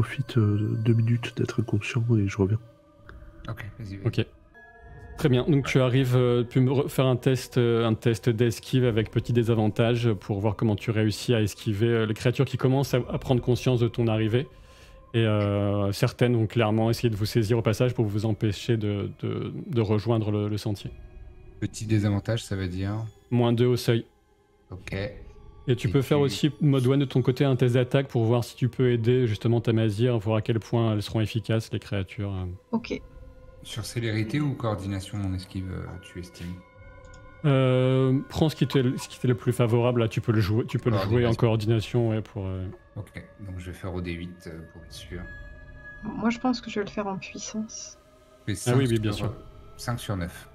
profite 2 minutes d'être inconscient et je reviens. Ok, vas-y. Ok. Très bien, donc tu arrives, tu peux me faire un test d'esquive avec petit désavantage pour voir comment tu réussis à esquiver les créatures qui commencent à prendre conscience de ton arrivée. Et certaines vont clairement essayer de vous saisir au passage pour vous empêcher de rejoindre le sentier. Petit désavantage, ça veut dire. -2 au seuil. Ok. Et tu peux faire aussi, Modwen, de ton côté, un test d'attaque pour voir si tu peux aider justement Tamazir, voir à quel point elles seront efficaces, les créatures. Ok. Sur célérité ou coordination en esquive, tu estimes? Prends ce qui t'est le plus favorable, là tu peux le jouer, en coordination ouais, pour... Ok, donc je vais faire au D8 pour être sûr. Moi, je pense que je vais le faire en puissance. Ah oui, bien sûr. 5 sur 9.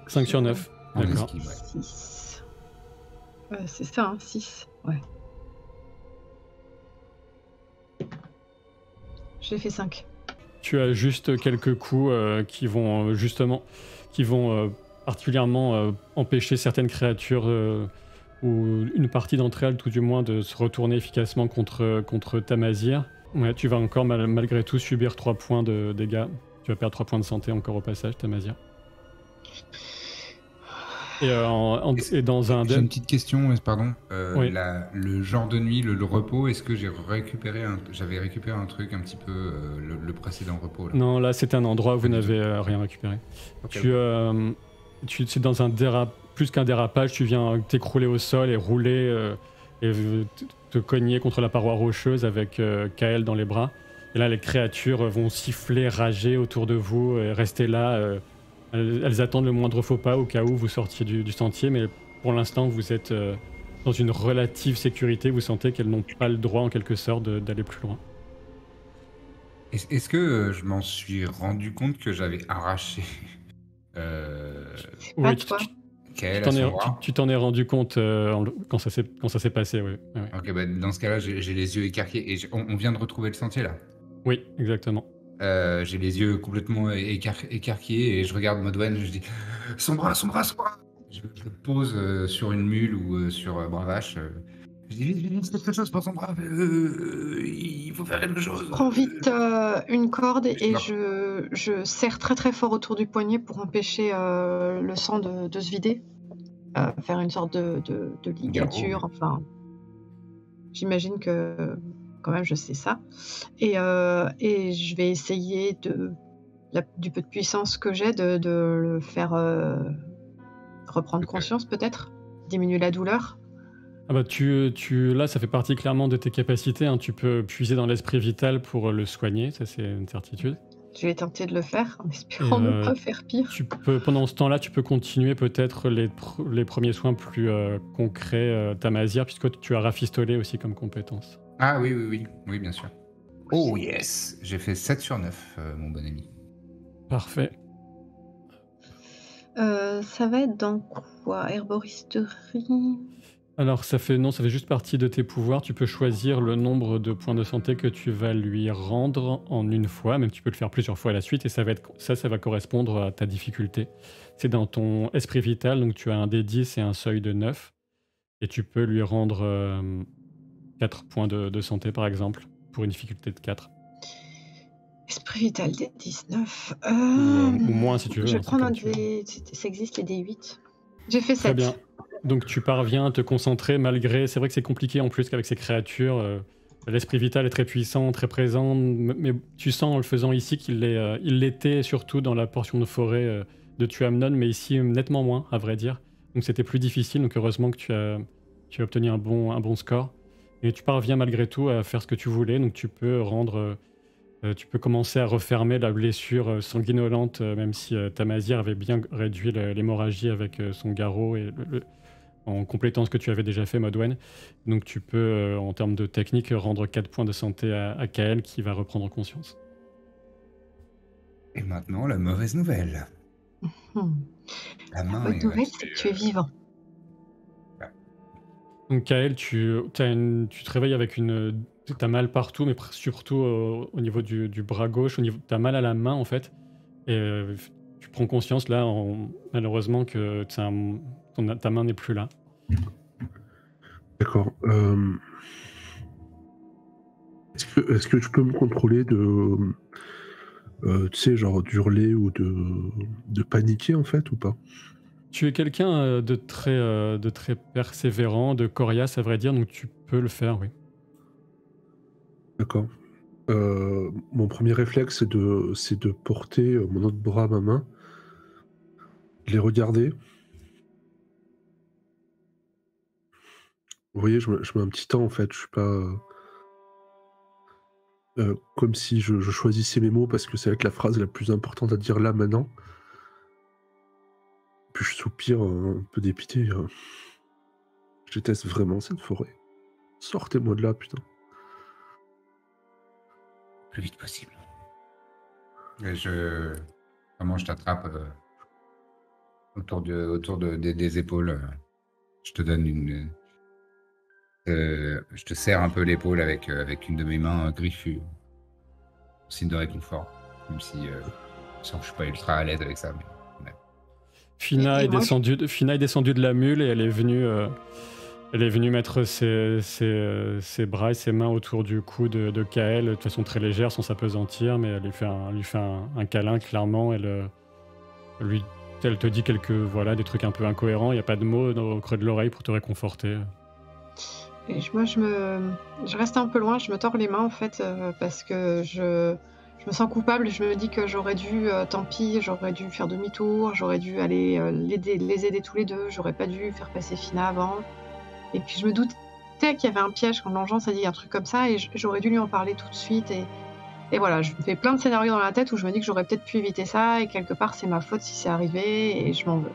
5 sur 9, En d'accord. esquive, ouais. 6. C'est ça, hein, 6. Ouais. J'ai fait 5. Tu as juste quelques coups qui vont particulièrement empêcher certaines créatures ou une partie d'entre elles tout du moins de se retourner efficacement contre Tamazir. Ouais, tu vas encore malgré tout subir 3 points de dégâts. Tu vas perdre 3 points de santé encore au passage, Tamazir. Et, et dans un... J'ai une petite question, pardon. Oui. Le genre de nuit, le repos, est-ce que j'avais récupéré un truc un petit peu le précédent repos là? Non, là c'est un endroit où vous n'avez rien récupéré. Okay. C'est dans un plus qu'un dérapage, tu viens t'écrouler au sol et rouler et te cogner contre la paroi rocheuse avec Kael dans les bras. Et là les créatures vont siffler, rager autour de vous et rester là. Elles attendent le moindre faux pas au cas où vous sortiez du sentier, mais pour l'instant vous êtes dans une relative sécurité, vous sentez qu'elles n'ont pas le droit en quelque sorte d'aller plus loin. Est-ce que je m'en suis rendu compte que j'avais arraché Oui, tu t'en es rendu compte quand ça s'est passé, oui. Ok, bah, dans ce cas-là, j'ai les yeux écarquillés. Et on vient de retrouver le sentier là? Oui, exactement. J'ai les yeux complètement écarquillés et je regarde Modwen, je dis son bras. Je le pose sur une mule ou sur Bravache. Je dis vite, quelque chose pour son bras. Il faut faire quelque chose. Je prends vite une corde et je serre très très fort autour du poignet pour empêcher le sang de se vider. Faire une sorte de ligature, enfin. J'imagine que quand même je sais ça. Et je vais essayer du peu de puissance que j'ai de le faire reprendre conscience peut-être, diminuer la douleur. Ah bah là ça fait partie clairement de tes capacités, hein. Tu peux puiser dans l'esprit vital pour le soigner, ça c'est une certitude. Je vais tenter de le faire en espérant ne pas faire pire. Pendant ce temps-là, tu peux continuer peut-être les premiers soins plus concrets, Tamazir, puisque tu as rafistolé aussi comme compétence. Ah oui, bien sûr. Oh yes, j'ai fait 7 sur 9, mon bon ami. Parfait. Ça va être dans quoi? Herboristerie? Alors ça fait juste partie de tes pouvoirs. Tu peux choisir le nombre de points de santé que tu vas lui rendre en une fois, même tu peux le faire plusieurs fois à la suite, et ça va correspondre à ta difficulté. C'est dans ton esprit vital, donc tu as un D10 et un seuil de 9, et tu peux lui rendre 4 points de santé par exemple, pour une difficulté de 4. Esprit vital des 19. Ou moins si tu veux. Je vais prendre un des... Ça existe les D8. J'ai fait 7. Très bien. Donc tu parviens à te concentrer malgré... C'est vrai que c'est compliqué en plus qu'avec ces créatures. L'esprit vital est très puissant, très présent. Mais tu sens en le faisant ici qu'il l'était surtout dans la portion de forêt de Tuamnon, mais ici nettement moins, à vrai dire. Donc c'était plus difficile. Donc heureusement que tu as obtenu un bon score. Et tu parviens malgré tout à faire ce que tu voulais. Donc tu peux tu peux commencer à refermer la blessure sanguinolente, même si Tamazir avait bien réduit l'hémorragie avec son garrot et en complétant ce que tu avais déjà fait, Modwen. Donc tu peux, en termes de technique, rendre 4 points de santé à Kael qui va reprendre conscience. Et maintenant, la mauvaise nouvelle. La bonne nouvelle, c'est que tu es vivant. Donc Kael, tu te réveilles avec t'as mal partout, mais surtout au niveau du bras gauche, t'as mal à la main en fait. Et tu prends conscience là, malheureusement, que ta main n'est plus là. D'accord. Est-ce que tu peux me contrôler de... tu sais, genre d'hurler ou de paniquer, en fait, ou pas? Tu es quelqu'un de très persévérant, de coriace à vrai dire, donc tu peux le faire, oui. D'accord. Mon premier réflexe, c'est de porter mon autre bras à ma main, les regarder. Vous voyez, je mets un petit temps, en fait. Je suis pas... comme si je choisissais mes mots parce que c'est la phrase la plus importante à dire là, maintenant. Puis je soupire un peu dépité. Je déteste vraiment cette forêt. Sortez-moi de là, putain. Le plus vite possible. Et vraiment, je t'attrape autour des épaules. Je te donne une... je te serre un peu l'épaule avec une de mes mains griffues. Signe de réconfort. Même si je sens que je suis pas ultra à l'aise avec ça. Mais... Fina Et est moi, descendue de la mule et elle est venue mettre ses bras et ses mains autour du cou de Kael de façon très légère, sans s'apesantir, mais elle lui fait un câlin, clairement. Elle te dit des trucs un peu incohérents, il n'y a pas de mots au creux de l'oreille pour te réconforter. Et moi, je reste un peu loin, je me tords les mains en fait, parce que je me sens coupable. Je me dis que j'aurais dû, tant pis, j'aurais dû faire demi-tour, j'aurais dû aller les aider tous les deux, j'aurais pas dû faire passer Fina avant. Et puis je me doutais qu'il y avait un piège quand l'engeance a dit un truc comme ça, et j'aurais dû lui en parler tout de suite. Et voilà, je me fais plein de scénarios dans la tête où je me dis que j'aurais peut-être pu éviter ça, et quelque part c'est ma faute si c'est arrivé, et je m'en veux.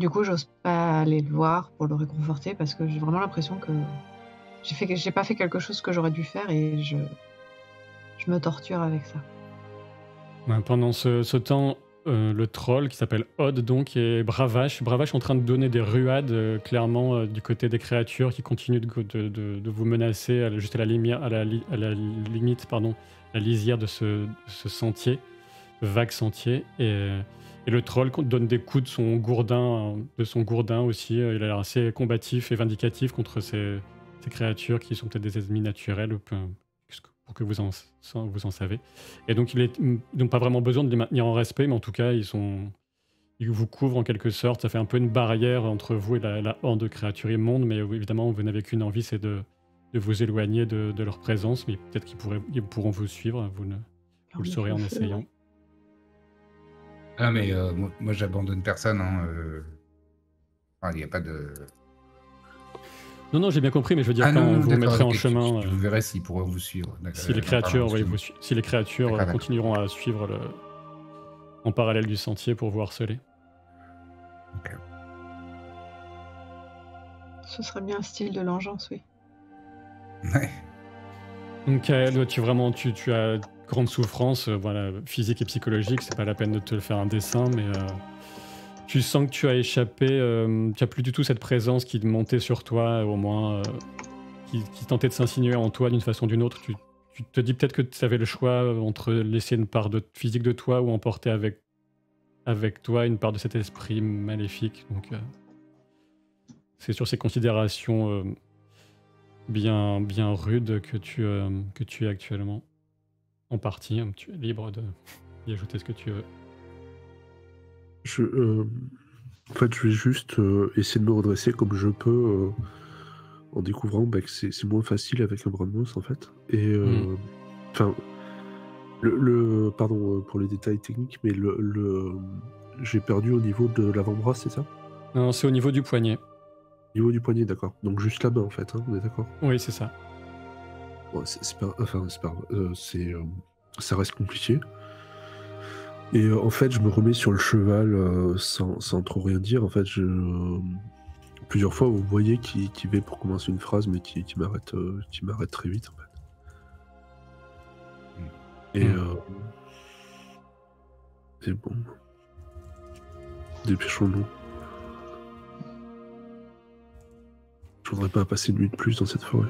Du coup, j'ose pas aller le voir pour le réconforter parce que j'ai vraiment l'impression que j'ai pas fait quelque chose que j'aurais dû faire, et je me torture avec ça. Ben, pendant ce temps, le troll qui s'appelle Odd donc et Bravache en train de donner des ruades clairement du côté des créatures qui continuent de vous menacer juste à la limite, pardon, la lisière de ce sentier, vague sentier, et le troll donne des coups de son gourdin aussi. Il a l'air assez combatif et vindicatif contre ces créatures qui sont peut-être des ennemis naturels, pour que vous en savez. Et donc, ils n'ont pas vraiment besoin de les maintenir en respect, mais en tout cas, ils vous couvrent en quelque sorte. Ça fait un peu une barrière entre vous et la horde de créatures immondes, mais évidemment, vous n'avez qu'une envie, c'est de vous éloigner de leur présence, mais peut-être qu'ils pourront vous suivre, vous le saurez en essayant. Ah, mais moi j'abandonne personne. Il n'y a pas de... Non, j'ai bien compris, mais je veux dire, quand vous mettrez en chemin... Vous verrez s'ils pourront vous suivre. Si les créatures continueront à suivre en parallèle du sentier pour vous harceler. Okay. Ce serait bien un style de l'engeance, oui. Ouais. Donc, Kael, tu as grande souffrance, physique et psychologique. C'est pas la peine de te faire un dessin, mais tu sens que tu as échappé. Tu n'as plus du tout cette présence qui montait sur toi, au moins, qui tentait de s'insinuer en toi d'une façon ou d'une autre. Tu te dis peut-être que tu avais le choix entre laisser une part physique de toi ou emporter avec toi une part de cet esprit maléfique. Donc, c'est sur ces considérations bien rudes que tu es actuellement en partie. Tu es libre d'y ajouter ce que tu veux. En fait, je vais juste essayer de me redresser comme je peux en découvrant que c'est moins facile avec un bras de mousse, en fait. Et enfin, pardon pour les détails techniques, mais j'ai perdu au niveau de l'avant-bras, c'est ça? Non, c'est au niveau du poignet. Au niveau du poignet, d'accord. Donc juste la main, en fait, hein, on est d'accord? Oui, c'est ça. Bon, c'est pas ça reste compliqué. Et en fait, je me remets sur le cheval sans trop rien dire. En fait, plusieurs fois, vous voyez qui va pour commencer une phrase, mais qui m'arrête très vite, en fait. Et c'est bon. Dépêchons-nous. Je voudrais pas passer une nuit de plus dans cette forêt.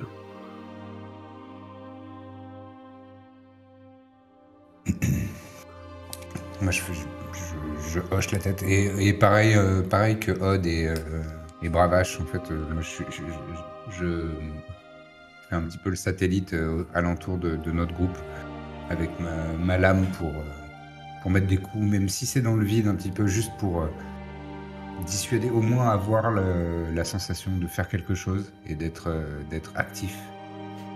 Moi, je hoche la tête. Et pareil que Odd et Bravache, en fait, moi, je ferai un petit peu le satellite alentour de notre groupe avec ma lame pour mettre des coups, même si c'est dans le vide un petit peu, juste pour dissuader, au moins avoir la sensation de faire quelque chose et d'être actif.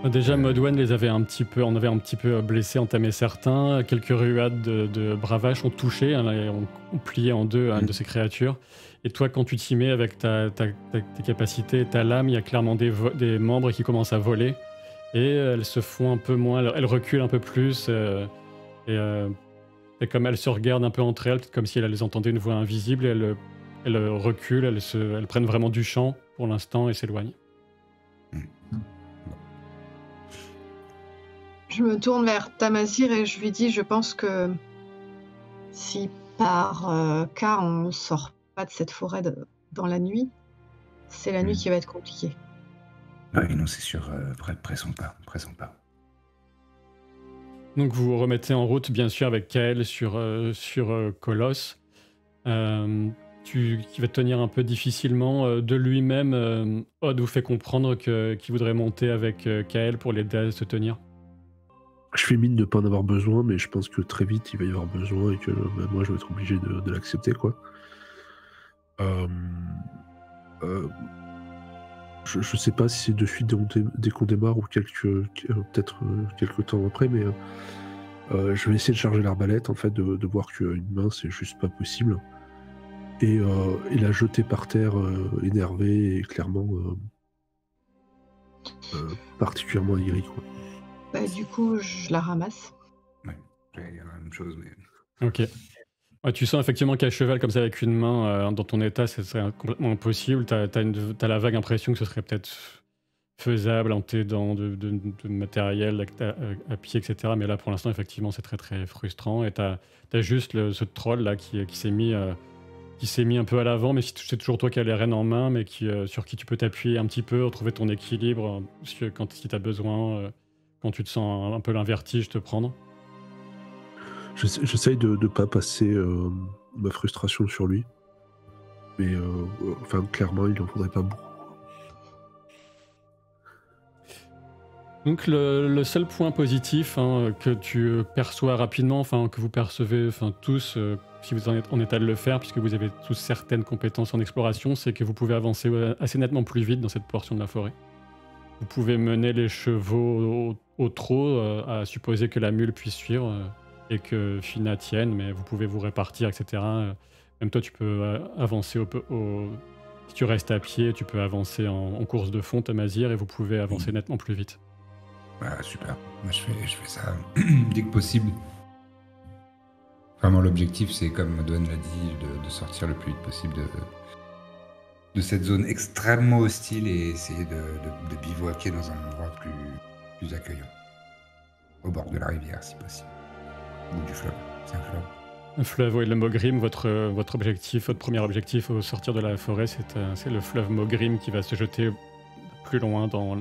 Déjà, Modwen les avait un petit peu, on avait un petit peu blessé, entamé certains. Quelques ruades de bravache ont touché, hein, et ont plié en deux une de ces créatures. Et toi, quand tu t'y mets avec tes capacités, ta lame, il y a clairement des membres qui commencent à voler. Et elles se font un peu moins, elles reculent un peu plus. Et comme elles se regardent un peu entre elles, comme si elles entendaient une voix invisible, et elles reculent, elles prennent vraiment du champ pour l'instant et s'éloignent. Je me tourne vers Tamazir et je lui dis, je pense que si par cas on sort pas de cette forêt dans la nuit, c'est la nuit qui va être compliquée. Oui, non, c'est sûr, pressons pas. Donc vous vous remettez en route, bien sûr, avec Kael sur Colosse, qui va tenir un peu difficilement de lui-même. Odd vous fait comprendre qu'il voudrait monter avec Kael pour l'aider à se tenir. Je fais mine de ne pas en avoir besoin, mais je pense que très vite il va y avoir besoin et que moi je vais être obligé de l'accepter, quoi. Je sais pas si c'est de suite dès qu'on démarre ou peut-être quelques temps après, mais je vais essayer de charger l'arbalète, en fait, de voir qu'une main c'est juste pas possible. Et la jeter par terre énervée et clairement particulièrement aigrie, quoi. Bah, du coup, je la ramasse. Ouais, il y a la même chose, mais... Ok. Ouais, tu sens effectivement qu'à cheval comme ça avec une main, dans ton état, ce serait complètement impossible. T'as la vague impression que ce serait peut-être faisable en t'aidant de matériel à pied, etc. Mais là, pour l'instant, effectivement, c'est très très frustrant. Et t'as juste ce troll là qui s'est mis un peu à l'avant, mais c'est toujours toi qui as les rênes en main, mais sur qui tu peux t'appuyer un petit peu, retrouver ton équilibre, si tu as besoin, quand tu te sens un peu l'invertige te prendre. J'essaye de ne pas passer ma frustration sur lui. Mais clairement, il n'en faudrait pas beaucoup. Donc le seul point positif que tu perçois rapidement, que vous percevez tous, si vous en êtes en état de le faire, puisque vous avez tous certaines compétences en exploration, c'est que vous pouvez avancer assez nettement plus vite dans cette portion de la forêt. Vous pouvez mener les chevaux au trot, à supposer que la mule puisse suivre, et que Fina tienne, mais vous pouvez vous répartir, etc. Même toi, tu peux avancer si tu restes à pied, tu peux avancer en course de fond, Tamazir, et vous pouvez avancer nettement plus vite. Ah, super. Moi, je fais ça dès que possible. Vraiment, l'objectif, c'est, comme Modwen l'a dit, de sortir le plus vite possible de cette zone extrêmement hostile et essayer de bivouaquer dans un endroit plus accueillant. Au bord de la rivière, si possible. Ou du fleuve. C'est un fleuve. Un fleuve, oui, le Mogrim, votre premier objectif au sortir de la forêt, c'est le fleuve Mogrim qui va se jeter plus loin dans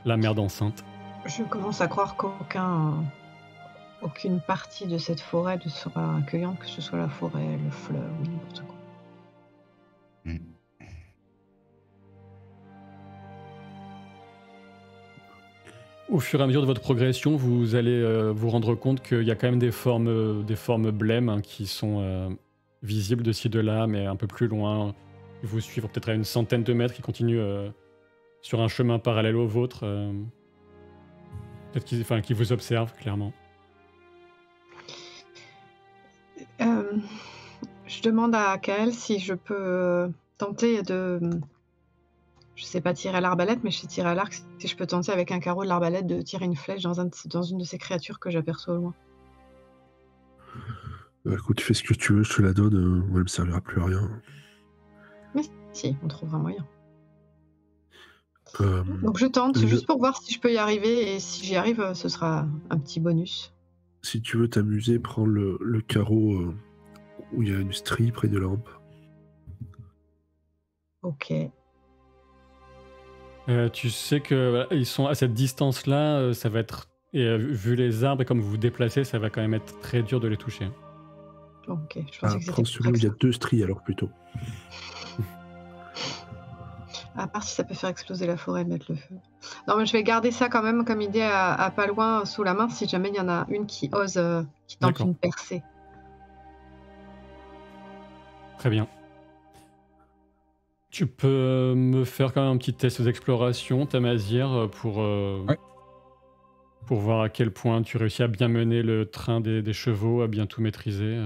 la mer d'enceinte. Je commence à croire qu'aucune partie de cette forêt ne sera accueillante, que ce soit la forêt, le fleuve ou n'importe quoi. Au fur et à mesure de votre progression, vous allez vous rendre compte qu'il y a quand même des formes blêmes qui sont visibles de ci, de là, mais un peu plus loin. Ils vous suivent peut-être à une centaine de mètres, qui continuent sur un chemin parallèle au vôtre. Peut-être qu'ils vous observent, clairement. Je demande à Kael si je peux tenter de... Je sais pas tirer à l'arbalète, mais je sais tirer à l'arc. Si je peux tenter avec un carreau de l'arbalète de tirer une flèche dans une de ces créatures que j'aperçois au loin. Écoute, fais ce que tu veux, je te la donne. Moi, elle me servira plus à rien. Mais si, on trouvera moyen. Donc je tente, juste pour voir si je peux y arriver, et si j'y arrive, ce sera un petit bonus. Si tu veux t'amuser, prends le carreau où il y a une strie près de la lampe. Ok. Tu sais qu'ils sont à cette distance-là, ça va être... Et vu les arbres et comme vous vous déplacez, ça va quand même être très dur de les toucher. Ok, je pensais que prends celui où il y a 2 stries alors plutôt. À part si ça peut faire exploser la forêt et mettre le feu. Non, mais je vais garder ça quand même comme idée à pas loin sous la main si jamais il y en a une qui ose, qui tente D'accord. une percée. Très bien. Tu peux me faire quand même un petit test d'exploration, Tamazir, Ouais. pour voir à quel point tu réussis à bien mener le train des chevaux, à bien tout maîtriser.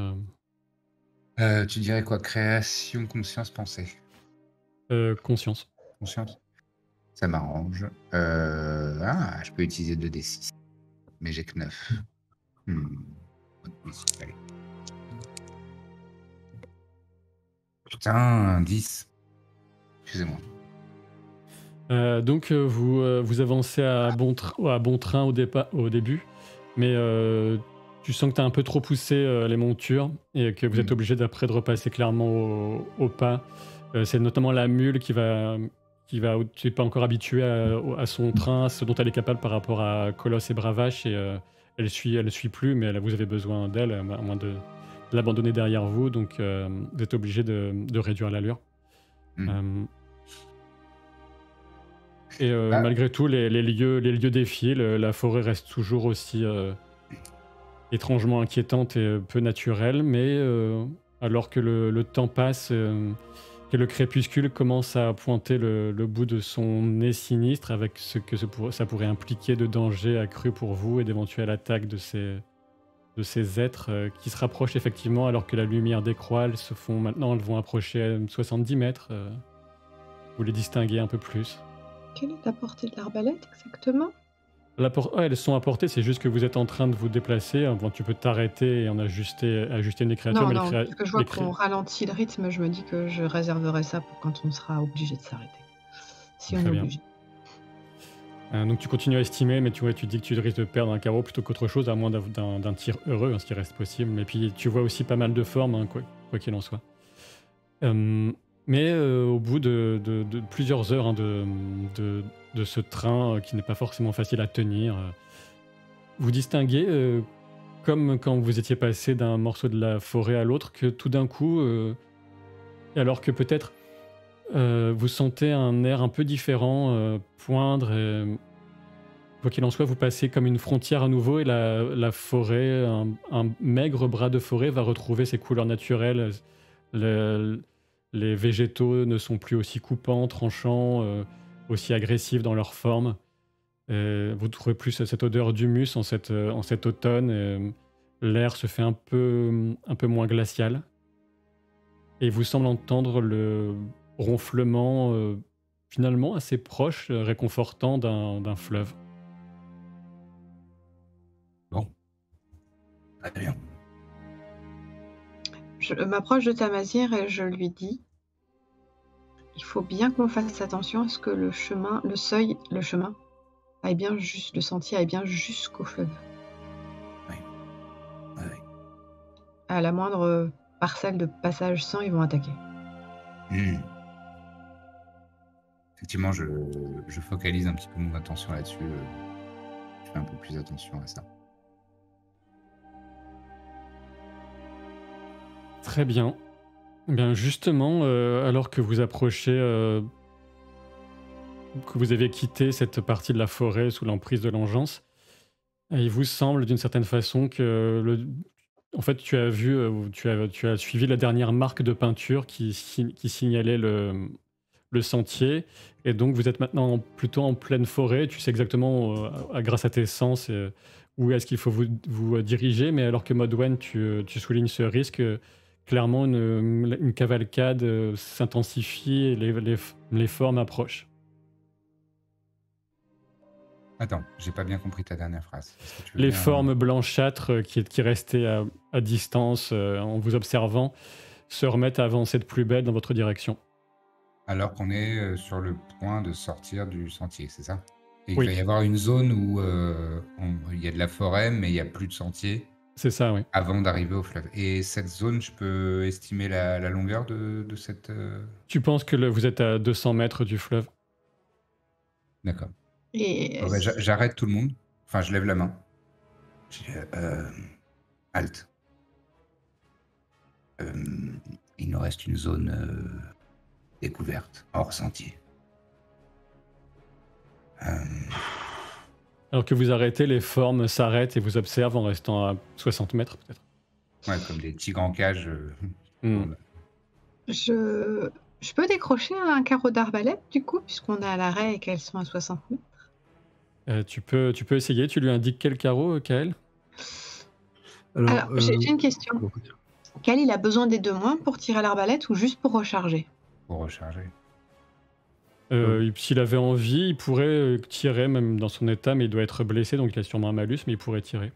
Tu dirais quoi? Création, conscience, pensée? Conscience. Conscience? Ça m'arrange. Je peux utiliser 2d6, mais j'ai que 9. Allez. Putain, 10. Excusez-moi. Donc vous avancez à bon train au début, mais tu sens que tu as un peu trop poussé les montures et que vous êtes obligé d'après de repasser clairement au pas. C'est notamment la mule qui va tu n'es pas encore habitué à son train, à ce dont elle est capable par rapport à Colosse et Bravache, et elle suit plus, mais vous avez besoin d'elle, à moins de l'abandonner derrière vous, donc vous êtes obligé de réduire l'allure. Et malgré tout, les lieux défient, la forêt reste toujours aussi étrangement inquiétante et peu naturelle, mais alors que le temps passe, que le crépuscule commence à pointer le bout de son nez sinistre avec ce que ça pourrait impliquer de danger accru pour vous et d'éventuelles attaques de ces êtres qui se rapprochent effectivement alors que la lumière décroît. Elles vont approcher à 70 mètres. Vous les distinguez un peu plus. Quelle est la portée de l'arbalète exactement? Elles sont à portée, c'est juste que vous êtes en train de vous déplacer. Bon, tu peux t'arrêter et en ajuster une des créatures. Non, parce que je vois qu'on ralentit le rythme, je me dis que je réserverai ça pour quand on sera obligé de s'arrêter. Si on est obligé. Donc tu continues à estimer, mais tu dis que tu risques de perdre un carreau plutôt qu'autre chose, à moins d'un tir heureux, ce qui reste possible. Et puis tu vois aussi pas mal de formes, quoi qu'il en soit. Mais au bout de plusieurs heures de ce train qui n'est pas forcément facile à tenir, vous distinguez, comme quand vous étiez passé d'un morceau de la forêt à l'autre, que tout d'un coup, alors que peut-être vous sentez un air un peu différent poindre, quoi qu'il en soit, vous passez comme une frontière à nouveau et la forêt, un maigre bras de forêt va retrouver ses couleurs naturelles. Les végétaux ne sont plus aussi coupants, tranchants, aussi agressifs dans leur forme. Vous trouvez plus cette odeur d'humus en cet automne. L'air se fait un peu moins glacial. Et il vous semble entendre le ronflement finalement assez proche, réconfortant d'un fleuve. Bon. Très bien. Je m'approche de Tamazir et je lui dis: il faut bien qu'on fasse attention à ce que le chemin aille bien le sentier aille bien jusqu'au fleuve. Oui. À la moindre parcelle de passage sans, ils vont attaquer. Effectivement, je focalise un petit peu mon attention là-dessus. Je fais un peu plus attention à ça. Très bien. Bien justement, alors que vous approchez, que vous avez quitté cette partie de la forêt sous l'emprise de l'engeance, il vous semble d'une certaine façon que en fait, tu as vu, tu as suivi la dernière marque de peinture qui signalait le sentier, et donc vous êtes maintenant plutôt en pleine forêt. Tu sais exactement, grâce à tes sens, où est-ce qu'il faut vous diriger, mais alors que Modwen, tu soulignes ce risque, clairement une cavalcade s'intensifie et les formes approchent. Attends, j'ai pas bien compris ta dernière phrase. Les formes blanchâtres qui restaient à distance en vous observant se remettent à avancer de plus belle dans votre direction. Alors qu'on est sur le point de sortir du sentier, c'est ça? Et il Oui. va y avoir une zone où il y a de la forêt, mais il n'y a plus de sentier. C'est ça, oui. Avant d'arriver au fleuve. Et cette zone, je peux estimer la longueur de cette... Tu penses que vous êtes à 200 mètres du fleuve? D'accord. Et j'arrête tout le monde. Enfin, je lève la main. Je dis, halte. Il nous reste une zone découverte, hors sentier. Alors que vous arrêtez, les formes s'arrêtent et vous observent en restant à 60 mètres peut-être. Ouais, comme des tigres en cage. Je peux décrocher un carreau d'arbalète, du coup, puisqu'on est à l'arrêt et qu'elles sont à 60 mètres. Tu peux essayer, tu lui indiques quel carreau, Kael? Alors, j'ai une question. comment dire Kael, il a besoin des 2 moins pour tirer à l'arbalète ou juste pour recharger? Pour recharger. S'il avait envie, il pourrait tirer même dans son état, mais il doit être blessé, donc il a sûrement un malus, mais il pourrait tirer.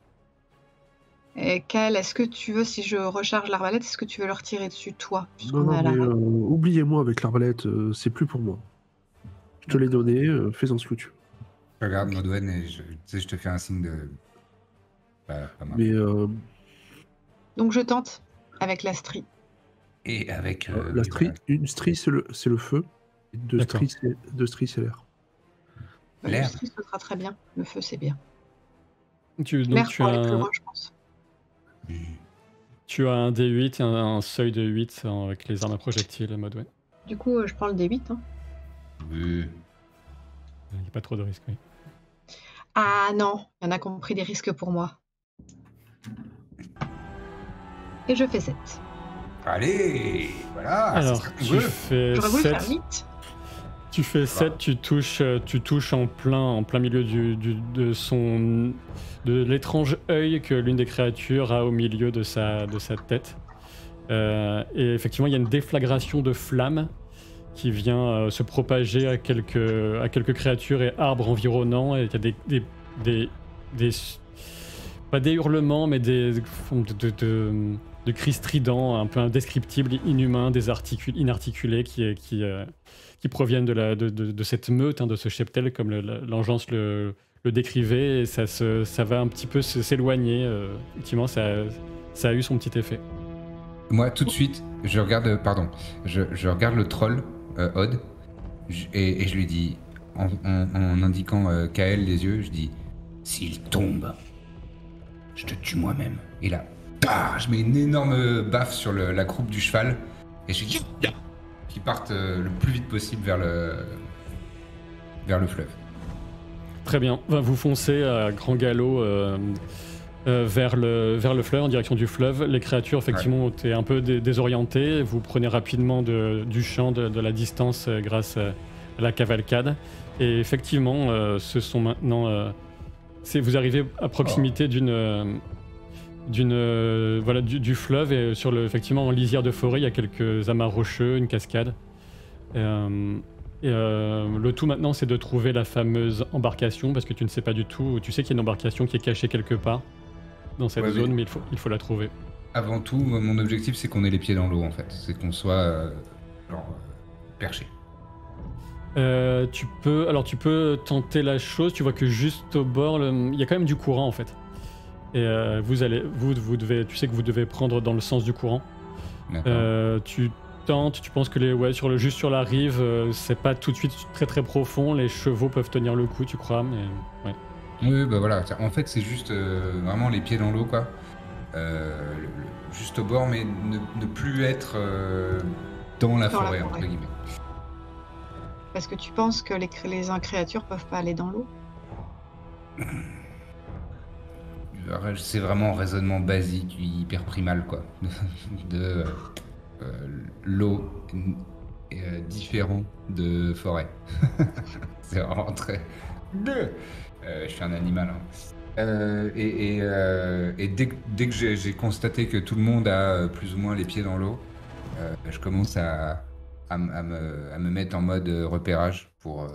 Et Kael, est-ce que tu veux, si je recharge l'arbalète, est-ce que tu veux leur tirer dessus, toi, Non, puisqu'on est à non, mais l'arrêt? oubliez-moi avec l'arbalète, c'est plus pour moi. Je te l'ai donné, fais-en ce que tu veux. Je regarde Modwen et tu sais, je te fais un signe de... pas mal. Mais Donc je tente avec la strie. Et avec... la strie, une strie, c'est le feu. Et deux D'accord. stries, c'est l'air. L'air. La strie, ce sera très bien. Le feu, c'est bien. Donc L'air tu pour aller as, plus un, loin, je pense. tu as un D8 et un seuil de 8 avec les armes à projectiles, Modwen. Du coup, je prends le D8. Hein. Il n'y a pas trop de risques, oui. Ah non, il y en a qui ont pris des risques pour moi. Et je fais 7. Allez, voilà. Alors, c'est ce qu'on tu veut. fais J'aurais voulu 7. faire vite. Tu fais 7, tu touches en plein milieu de l'étrange œil que l'une des créatures a au milieu de sa tête. Et effectivement, il y a une déflagration de flammes qui vient se propager à quelques créatures et arbres environnants. Et il y a pas des hurlements, mais des formes de cris stridents, un peu indescriptibles, inhumains, inarticulés qui proviennent de cette meute, de ce cheptel, comme l'engeance le décrivait, et ça va un petit peu s'éloigner. Effectivement, ça a eu son petit effet. Moi, tout de suite, je regarde le troll, Odd, et je lui dis, en indiquant Kael les yeux, je dis, s'il tombe, je te tue moi-même. Et là, je mets une énorme baffe sur la croupe du cheval, et je dis, qu'ils partent le plus vite possible vers le fleuve. Très bien. Vous foncez à grand galop vers le fleuve, en direction du fleuve. Les créatures, effectivement, ont été un peu désorientées. Vous prenez rapidement du champ, de la distance grâce à la cavalcade. Et effectivement, ce sont maintenant... vous arrivez à proximité du fleuve, et effectivement, en lisière de forêt, il y a quelques amas rocheux, une cascade. Le tout maintenant, c'est de trouver la fameuse embarcation, parce que tu ne sais pas du tout. Tu sais qu'il y a une embarcation qui est cachée quelque part dans cette zone, mais il faut la trouver. Avant tout, mon objectif, c'est qu'on ait les pieds dans l'eau, en fait. C'est qu'on soit perché. Tu peux tenter la chose. Tu vois que juste au bord, il y a quand même du courant, en fait. Et tu sais que vous devez prendre dans le sens du courant. Tu tentes, tu penses que juste sur la rive, c'est pas tout de suite très très profond. Les chevaux peuvent tenir le coup, tu crois, mais ouais. Oui, bah voilà. En fait, c'est juste vraiment les pieds dans l'eau, quoi. Juste au bord, mais ne plus être dans la forêt, entre guillemets. Parce que tu penses que les créatures peuvent pas aller dans l'eau? C'est vraiment un raisonnement basique, hyper primal, quoi. L'eau est différent de forêt. C'est vraiment très... je suis un animal. Et dès que j'ai constaté que tout le monde a plus ou moins les pieds dans l'eau, je commence à me mettre en mode repérage pour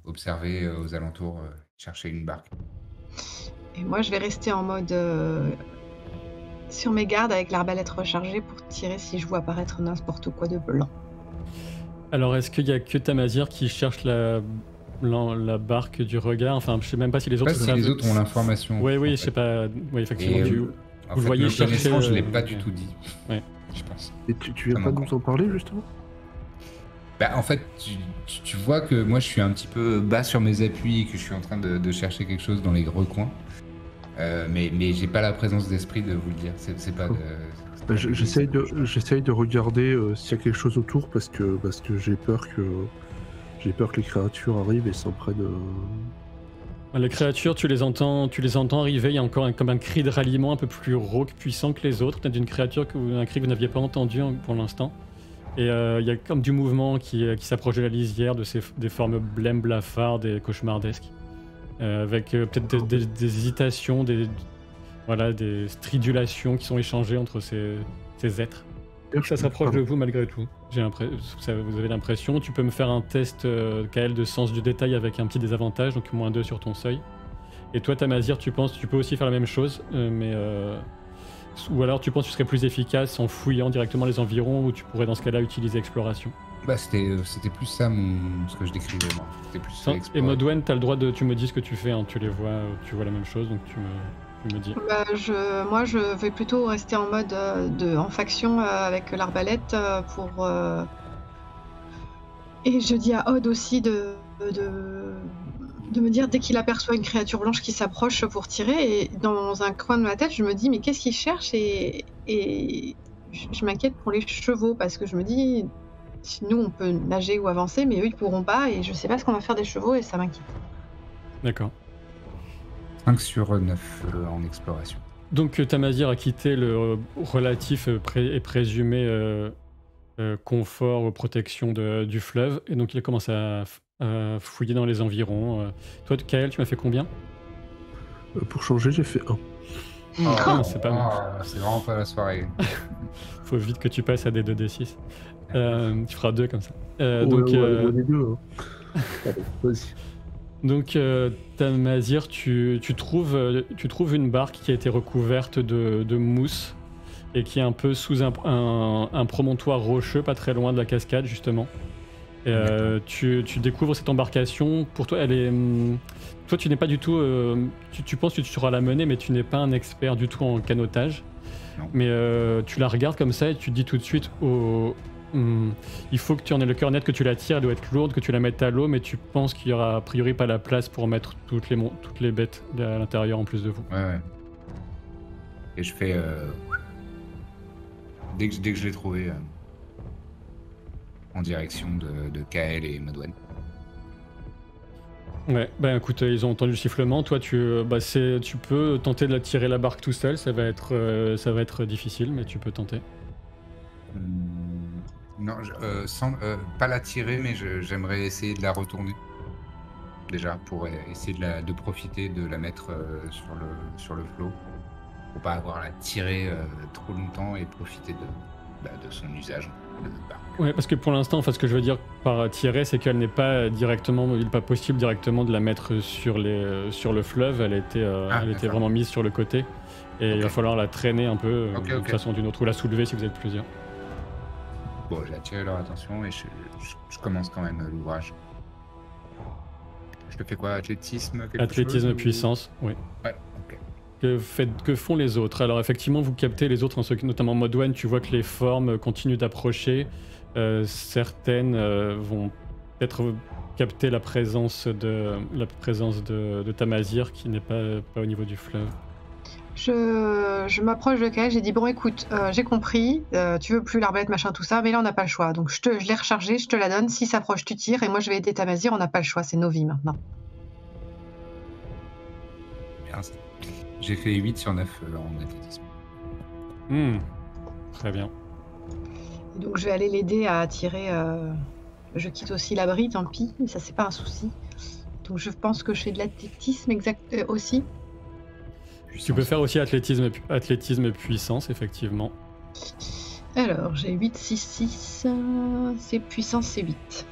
observer aux alentours, chercher une barque. Et moi, je vais rester en mode sur mes gardes avec l'arbalète rechargée pour tirer si je vois apparaître n'importe quoi de blanc. Alors, est-ce qu'il y a que Tamazir qui cherche la barque du regard? Enfin, je sais même pas si les autres... Si les autres ont l'information. Oui, je sais pas. Oui, effectivement. Vous le voyez chercher... je l'ai pas du tout dit. Ouais. Je pense. Et tu viens pas nous en parler, justement? Bah, en fait, tu vois que moi, je suis un petit peu bas sur mes appuis et que je suis en train de chercher quelque chose dans les recoins. Mais j'ai pas la présence d'esprit de vous le dire. C'est pas de... J'essaye de regarder s'il y a quelque chose autour, parce que j'ai peur que les créatures arrivent et s'en prennent Les créatures, tu les entends arriver, il y a encore comme un cri de ralliement un peu plus rauque, puissant que les autres, peut-être d'une créature, un cri que vous n'aviez pas entendu pour l'instant. Et il y a comme du mouvement qui s'approche de la lisière, des formes blêmes, blafardes et cauchemardesques. Avec peut-être des hésitations, des stridulations qui sont échangées entre ces êtres. Ça se rapproche de vous malgré tout. Vous avez l'impression. Tu peux me faire un test KL de sens du détail avec un petit désavantage, donc -2 sur ton seuil. Et toi, Tamazir, tu peux aussi faire la même chose, ou alors tu penses que tu serais plus efficace en fouillant directement les environs, ou tu pourrais dans ce cas-là utiliser exploration. Bah c'était plus ça ce que je décrivais moi. C'était plus et Modwen, t'as le droit de... Tu me dis ce que tu fais, hein, tu vois la même chose, donc tu me dis. Bah, moi je vais plutôt rester en mode en faction avec l'arbalète pour... Et je dis à Odd aussi de me dire dès qu'il aperçoit une créature blanche qui s'approche pour tirer, et dans un coin de ma tête je me dis mais qu'est-ce qu'il cherche, et je m'inquiète pour les chevaux parce que je me dis nous on peut nager ou avancer mais eux ils pourront pas, et je sais pas ce qu'on va faire des chevaux et ça m'inquiète. D'accord. 5 sur 9 en exploration. Donc Tamazir a quitté le relatif et présumé confort ou protection du fleuve, et donc il commence à fouiller dans les environs. Toi, Kael, tu m'as fait combien? Pour changer, j'ai fait 1. C'est pas mal. C'est vraiment pas la soirée. Faut vite que tu passes à des 2d6. Tu feras 2 comme ça. Les deux, hein. Vas-y. Donc, Tamazir, tu trouves une barque qui a été recouverte de mousse et qui est un peu sous un promontoire rocheux, pas très loin de la cascade, justement. Et, tu découvres cette embarcation. Pour toi, toi, tu n'es pas du tout... tu penses que tu sauras la mener, mais tu n'es pas un expert du tout en canotage. Non. Mais tu la regardes comme ça et tu te dis tout de suite... il faut que tu en aies le cœur net, que tu la tires, elle doit être lourde, que tu la mettes à l'eau, mais tu penses qu'il y aura a priori pas la place pour mettre toutes les bêtes à l'intérieur en plus de vous. Ouais. Et je fais... Dès que je l'ai trouvé, en direction de Kael et Modwen. Ouais, bah écoute, ils ont entendu le sifflement. Toi, tu peux tenter de tirer la barque tout seul, ça va être difficile, mais tu peux tenter. Non, pas la tirer, mais j'aimerais essayer de la retourner. Déjà, pour essayer de profiter de la mettre sur le flot. Pour pas avoir à la tirer trop longtemps et profiter de son usage. Ouais, parce que pour l'instant, ce que je veux dire par tirer, c'est qu'elle n'est pas directement... Il n'est pas possible directement de la mettre sur le fleuve. Elle était vraiment mise sur le côté. Et il va falloir la traîner un peu, de façon ou d'une autre, ou la soulever si vous êtes plusieurs. Bon, j'ai attiré leur attention et je commence quand même l'ouvrage. Je te fais quoi? Athlétisme, Athlétisme, puissance, oui. Ouais, ok. Que font les autres? Alors effectivement, vous captez les autres, notamment Modwen, tu vois que les formes continuent d'approcher. Certaines vont peut-être capter la présence de Tamazir qui n'est pas au niveau du fleuve. Je m'approche de Kael, j'ai dit bon écoute, j'ai compris, tu veux plus l'arbalète machin tout ça, mais là on n'a pas le choix, donc je l'ai rechargée, je te la donne, s'il s'approche tu tires, et moi je vais aider Tamazir, on n'a pas le choix, c'est nos vies maintenant. Merci. J'ai fait 8 sur 9 en athlétisme. Très bien. Donc je vais aller l'aider à tirer, je quitte aussi l'abri, tant pis, mais ça c'est pas un souci. Donc je pense que je fais de l'athlétisme aussi. Tu peux faire aussi athlétisme et puissance, effectivement. Alors, j'ai 8, 6, 6, c'est puissance, c'est 8.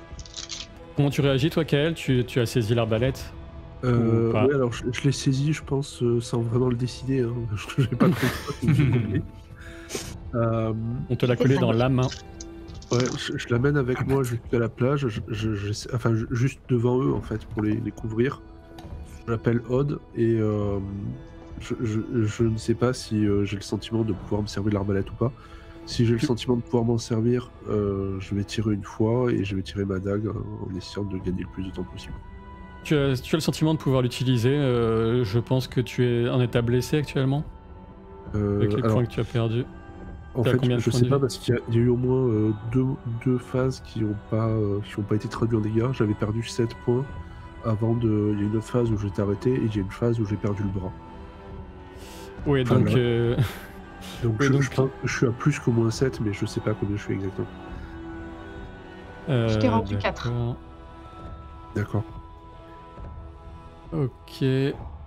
Comment tu réagis, toi, Kael? Tu as saisi l'arbalète? Ouais, alors je l'ai saisi, je pense, sans vraiment le décider. Hein. Je n'ai pas compris. On te l'a collé dans la main. Ouais, je l'amène avec moi jusqu'à la plage, juste devant eux, en fait, pour les couvrir. Je l'appelle Odd, et... Je ne sais pas si j'ai le sentiment de pouvoir me servir de l'arbalète ou pas. Si j'ai le sentiment de pouvoir m'en servir, je vais tirer une fois et je vais tirer ma dague en essayant de gagner le plus de temps possible. Tu as le sentiment de pouvoir l'utiliser. Je pense que tu es en état blessé actuellement. Avec les points que tu as perdus. En fait, je sais pas parce qu'il y a eu au moins deux phases qui n'ont pas été traduites en dégâts. J'avais perdu 7 points avant de... Il y a une autre phase où je t'ai arrêté et il y a une phase où j'ai perdu le bras. Oui, Enfin, donc... là. Donc, Oui, donc- je pense que je suis à plus qu'au moins 7, mais je sais pas combien je suis exactement. Je t'ai rendu 4. d'accord. D'accord. Ok.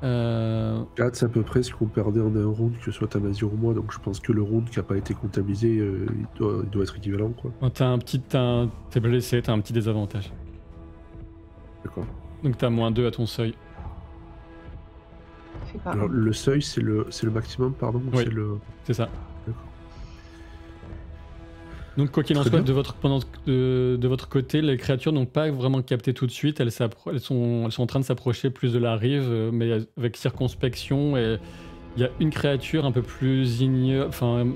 4, c'est à peu près ce qu'on perdait en un round, que ce soit Tamazir ou moi, donc je pense que le round qui n'a pas été comptabilisé, il doit être équivalent, quoi. T'es blessé, t'as un petit désavantage. D'accord. Donc t'as -2 à ton seuil. Fais pas. Alors, le seuil, c'est le maximum, pardon, ou Oui. c'est le... C'est ça. D'accord. Donc quoi qu'il en Très soit, bien. de votre côté, les créatures n'ont pas vraiment capté tout de suite. Elles sont en train de s'approcher plus de la rive, mais avec circonspection. Et il y a une créature un peu plus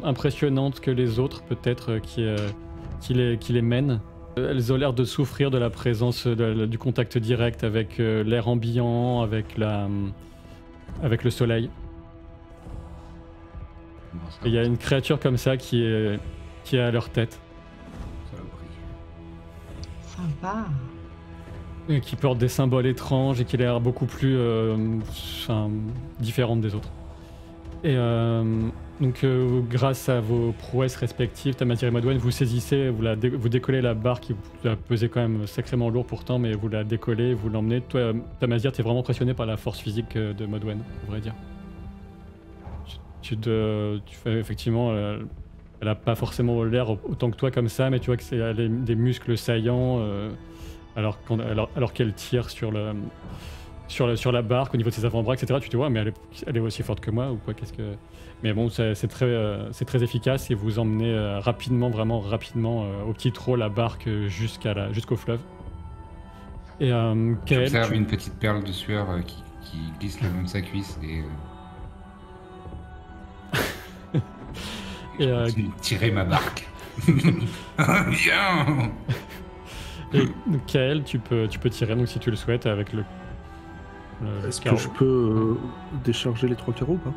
impressionnante que les autres, peut-être, qui les mène. Elles ont l'air de souffrir de la présence du contact direct avec l'air ambiant, avec le soleil. Bon, ça Et il y a va, une créature comme ça qui est à leur tête. saloperie. Sympa. Et qui porte des symboles étranges et qui a l'air beaucoup plus différente des autres. Et donc, grâce à vos prouesses respectives, Tamazir et Modwen, vous saisissez, vous décollez la barre qui vous a pesé quand même sacrément lourd pourtant, mais vous la décollez, vous l'emmenez. Toi, Tamazir, t'es vraiment impressionné par la force physique de Modwen, à vrai dire. Tu fais effectivement... elle a pas forcément l'air autant que toi comme ça, mais tu vois que elle a des muscles saillants, alors qu'elle tire sur la barque au niveau de ses avant-bras, etc. Tu te vois, mais elle est aussi forte que moi ou quoi? Mais bon, c'est très efficace et vous emmenez vraiment rapidement au petit trot la barque jusqu'au fleuve. Et Kael, J'observe une petite perle de sueur qui glisse le long de sa cuisse et et, continue de tirer ma barque. Viens. et donc, Kael, tu peux tirer donc si tu le souhaites avec le Est-ce que carreau. je peux décharger les 3 carreaux ou pas?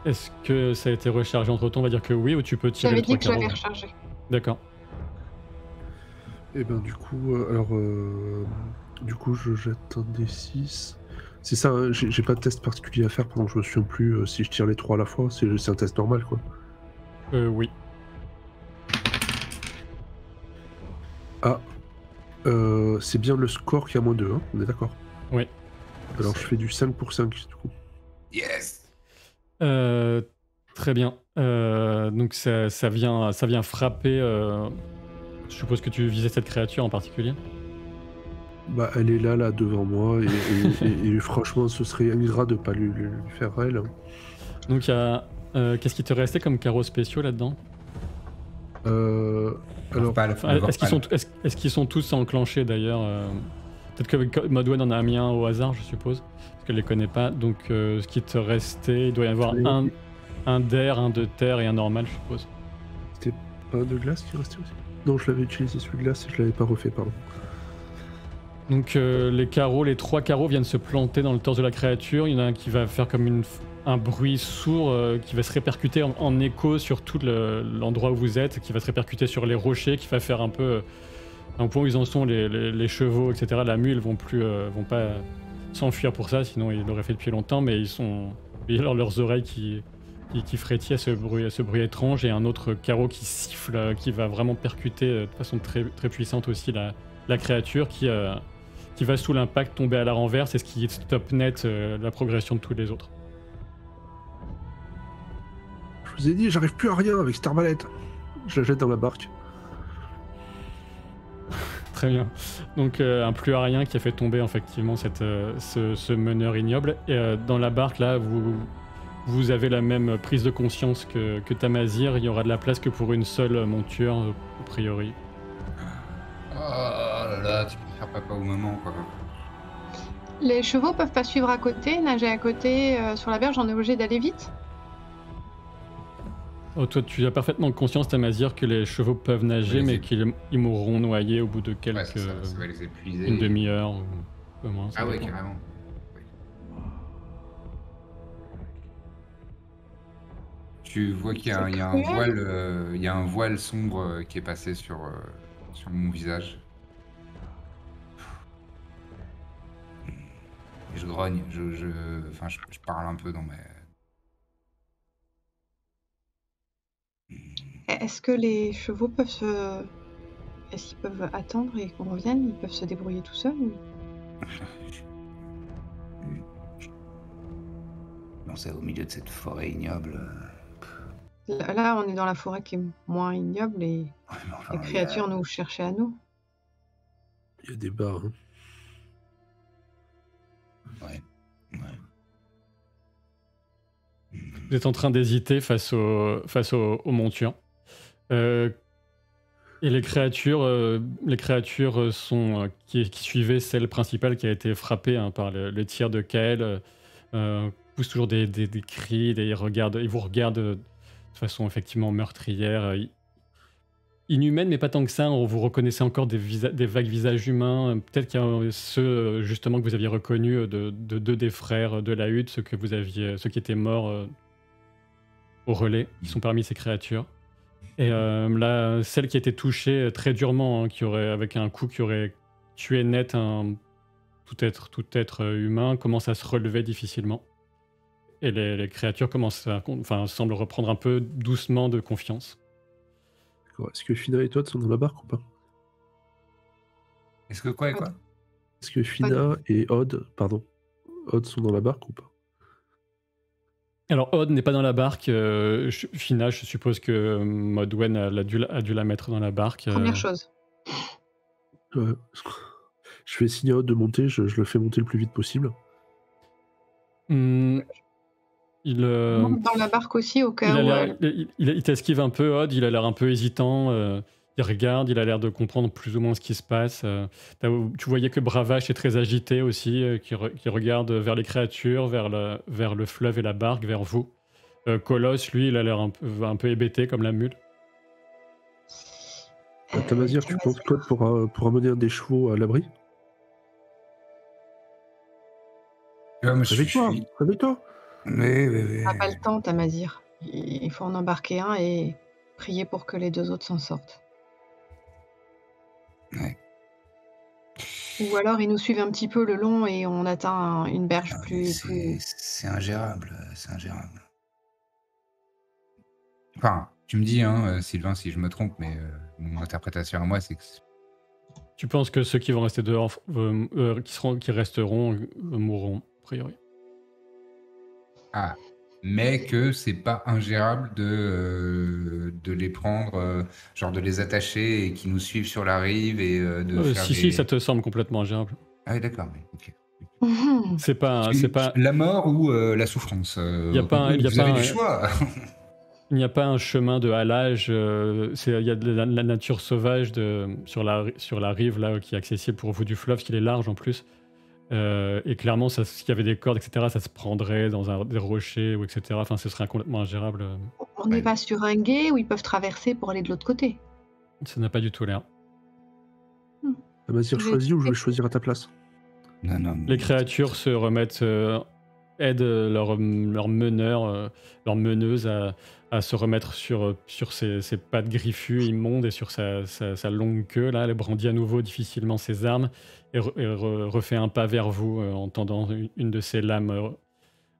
Est-ce que ça a été rechargé entre temps? On va dire que oui, ou tu peux tirer J'avais les 3 dit que j'allais carreaux. recharger. D'accord. Et ben du coup, je jette un D6. C'est ça, hein, j'ai pas de test particulier à faire, pendant que je me souviens plus si je tire les 3 à la fois, c'est un test normal, quoi. Oui. Ah, c'est bien le score qui a -2, hein, on est d'accord? Oui. Alors je fais du 5 pour 5, du coup. Yes. Très bien. Donc ça vient frapper. Je suppose que tu visais cette créature en particulier. Bah, elle est là devant moi, et franchement, ce serait ingrat de pas lui faire elle. Hein. Donc il y a. Qu'est-ce qui te restait comme carreaux spéciaux là-dedans? Alors, Est-ce qu'ils sont tous enclenchés d'ailleurs? Peut-être que Modwen en a mis un au hasard, je suppose, parce qu'elle les connaît pas. Donc ce qui te restait, il doit y avoir un d'air, un de terre et un normal, je suppose. C'était pas un de glace qui restait aussi? Non, je l'avais utilisé celui de glace et je l'avais pas refait, pardon. Donc les 3 carreaux viennent se planter dans le torse de la créature. Il y en a un qui va faire comme un bruit sourd qui va se répercuter en écho sur tout l'endroit où vous êtes, qui va se répercuter sur les rochers, qui va faire un peu un point où ils en sont les chevaux, etc. La mule vont pas s'enfuir pour ça, sinon ils l'auraient fait depuis longtemps, mais ils ont leurs oreilles qui frétillent à ce bruit étrange, et un autre carreau qui siffle, qui va vraiment percuter de façon très, très puissante aussi la créature qui va sous l'impact tomber à la renverse, c'est ce qui stoppe net la progression de tous les autres. Je vous ai dit, j'arrive plus à rien avec cette arbalète. Je la jette dans la barque. Très bien. Donc un plus à rien qui a fait tomber effectivement ce meneur ignoble. Et dans la barque là, vous avez la même prise de conscience que Tamazir. Il y aura de la place que pour une seule monture, a priori. Oh là là, tu préfères papa ou maman, quoi. Les chevaux peuvent pas suivre à côté, nager à côté sur la berge, on est obligé d'aller vite. Oh, toi, tu as parfaitement conscience, Tamazir, que les chevaux peuvent nager, Oui, mais qu'ils mourront noyés au bout de quelques... Ouais, ça va les épuiser. une demi-heure ou peu moins. Ah ouais, dépend. carrément. Tu vois qu'il y a, il y a un voile sombre qui est passé sur mon visage. Et je grogne. Enfin, je parle un peu dans mes... Est-ce que les chevaux peuvent se... Est-ce qu'ils peuvent attendre et qu'on revienne? Ils peuvent se débrouiller tout seuls ou... Non, c'est au milieu de cette forêt ignoble. Là, on est dans la forêt qui est moins ignoble et Ouais, mais enfin, les créatures nous cherchaient à nous. Il y a des bars. Hein. Ouais. Vous êtes en train d'hésiter face aux montures. Et les créatures sont, qui suivaient celle principale qui a été frappée par le tir de Kael, poussent toujours des cris, ils vous regardent de façon effectivement meurtrière, inhumaine, mais pas tant que ça. Vous reconnaissez encore des vagues visages humains. Peut-être qu'il y a ceux justement que vous aviez reconnus de deux des frères de la hutte, ceux qui étaient morts au relais, qui sont parmi ces créatures. Et là, celle qui a été touchée très durement, avec un coup qui aurait tué net tout être humain, commence à se relever difficilement. Et les créatures semblent reprendre un peu doucement de confiance. D'accord. Est-ce que Fina et Todd sont dans la barque ou pas? Est-ce que quoi et quoi? Est-ce que Fina et Odd sont dans la barque ou pas? Alors, Odd n'est pas dans la barque. Fina, je suppose que Modwen a dû la mettre dans la barque. Première chose. Ouais. Je fais signe à Odd de monter, je le fais monter le plus vite possible. Il monte dans la barque aussi au cas où... il t'esquive un peu, Odd. Il a l'air un peu hésitant. Il regarde, il a l'air de comprendre plus ou moins ce qui se passe. Tu voyais que Bravache est très agité aussi, qui regarde vers les créatures, vers le fleuve et la barque, vers vous. Colosse, lui, il a l'air un peu hébété comme la mule. Tamazir, tu penses que Todd pourra mener un des chevaux à l'abri? Réveille-toi. Oui. On n'a pas le temps, Tamazir. Il faut en embarquer un et prier pour que les deux autres s'en sortent. Ouais. Ou alors ils nous suivent un petit peu le long et on atteint une berge plus... C'est ingérable, Enfin, tu me dis, Sylvain, si je me trompe, mais mon interprétation à moi, c'est que... Tu penses que ceux qui vont rester dehors, qui resteront, mourront, a priori. Ah, mais que c'est pas ingérable de les prendre, genre de les attacher et qu'ils nous suivent sur la rive et de faire si, ça te semble complètement ingérable. Ah oui, d'accord, ok. C'est pas... La mort ou la souffrance. Il y a pas vous avez du choix. Il n'y a pas un chemin de halage. Il y a de la nature sauvage sur la rive là, qui est accessible pour vous du fleuve, qui est large en plus. Et clairement, s'il y avait des cordes, etc., ça se prendrait dans des rochers, ou etc. Enfin, ce serait complètement ingérable. On n'est pas sur un gué où ils peuvent traverser pour aller de l'autre côté. Ça n'a pas du tout l'air. Tamazir, choisis ou je vais choisir à ta place? Non, les créatures se remettent, aident leur meneur, leur meneuse à se remettre sur ses pattes griffues immondes et sur sa longue queue. Là, elle brandit à nouveau difficilement ses armes et refait un pas vers vous en tendant une de ses lames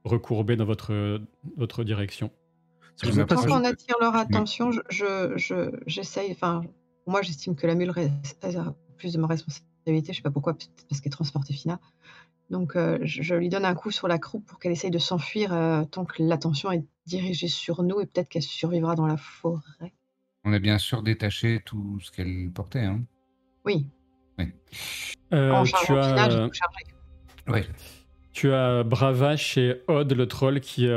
recourbées dans votre direction. Tant qu'on attire leur attention, j'essaye... Enfin, moi, j'estime que la mule a plus de ma responsabilité. Je sais pas pourquoi, peut-être parce qu'elle transportait Fina. Donc, je lui donne un coup sur la croupe pour qu'elle essaye de s'enfuir tant que l'attention est dirigée sur nous et peut-être qu'elle survivra dans la forêt. On a bien sûr détaché tout ce qu'elle portait, hein? Oui. En chargeant Oui. Tu as Bravache et Odd, le troll, qui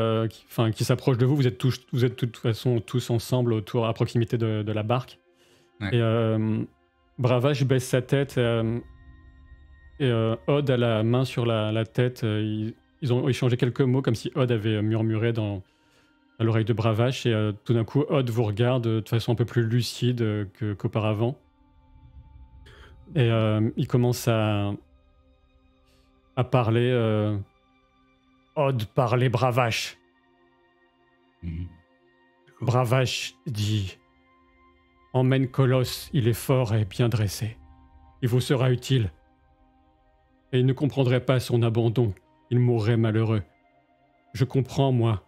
s'approche de vous. Vous êtes de toute façon tous ensemble à proximité de la barque. Ouais. Et Bravache baisse sa tête et Odd a la main sur la tête. Ils ont échangé quelques mots comme si Odd avait murmuré à l'oreille de Bravache. Et tout d'un coup, Odd vous regarde de façon un peu plus lucide qu'auparavant. Et il commence à parler. Odd parlait Bravache. Bravache dit: emmène Colosse, il est fort et bien dressé. Il vous sera utile. Et il ne comprendrait pas son abandon il mourrait malheureux. Je comprends, moi.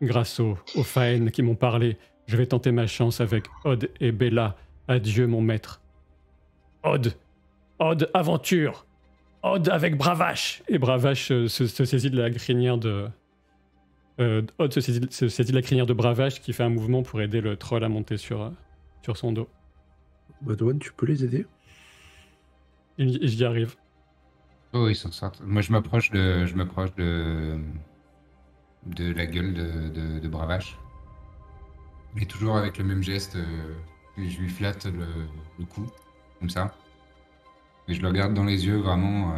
Grâce aux Faen qui m'ont parlé, je vais tenter ma chance avec Odd et Bella. Adieu, mon maître. Odd, aventure. Odd avec Bravache. Et Bravache se saisit de la crinière de... Odd se saisit de la crinière de Bravache qui fait un mouvement pour aider le troll à monter sur son dos. Madouane, tu peux les aider? J'y arrive. Oh, ils s'en sortent. Moi, je m'approche de la gueule de Bravache. Mais toujours avec le même geste. Je lui flatte le cou, comme ça. Et je le regarde dans les yeux vraiment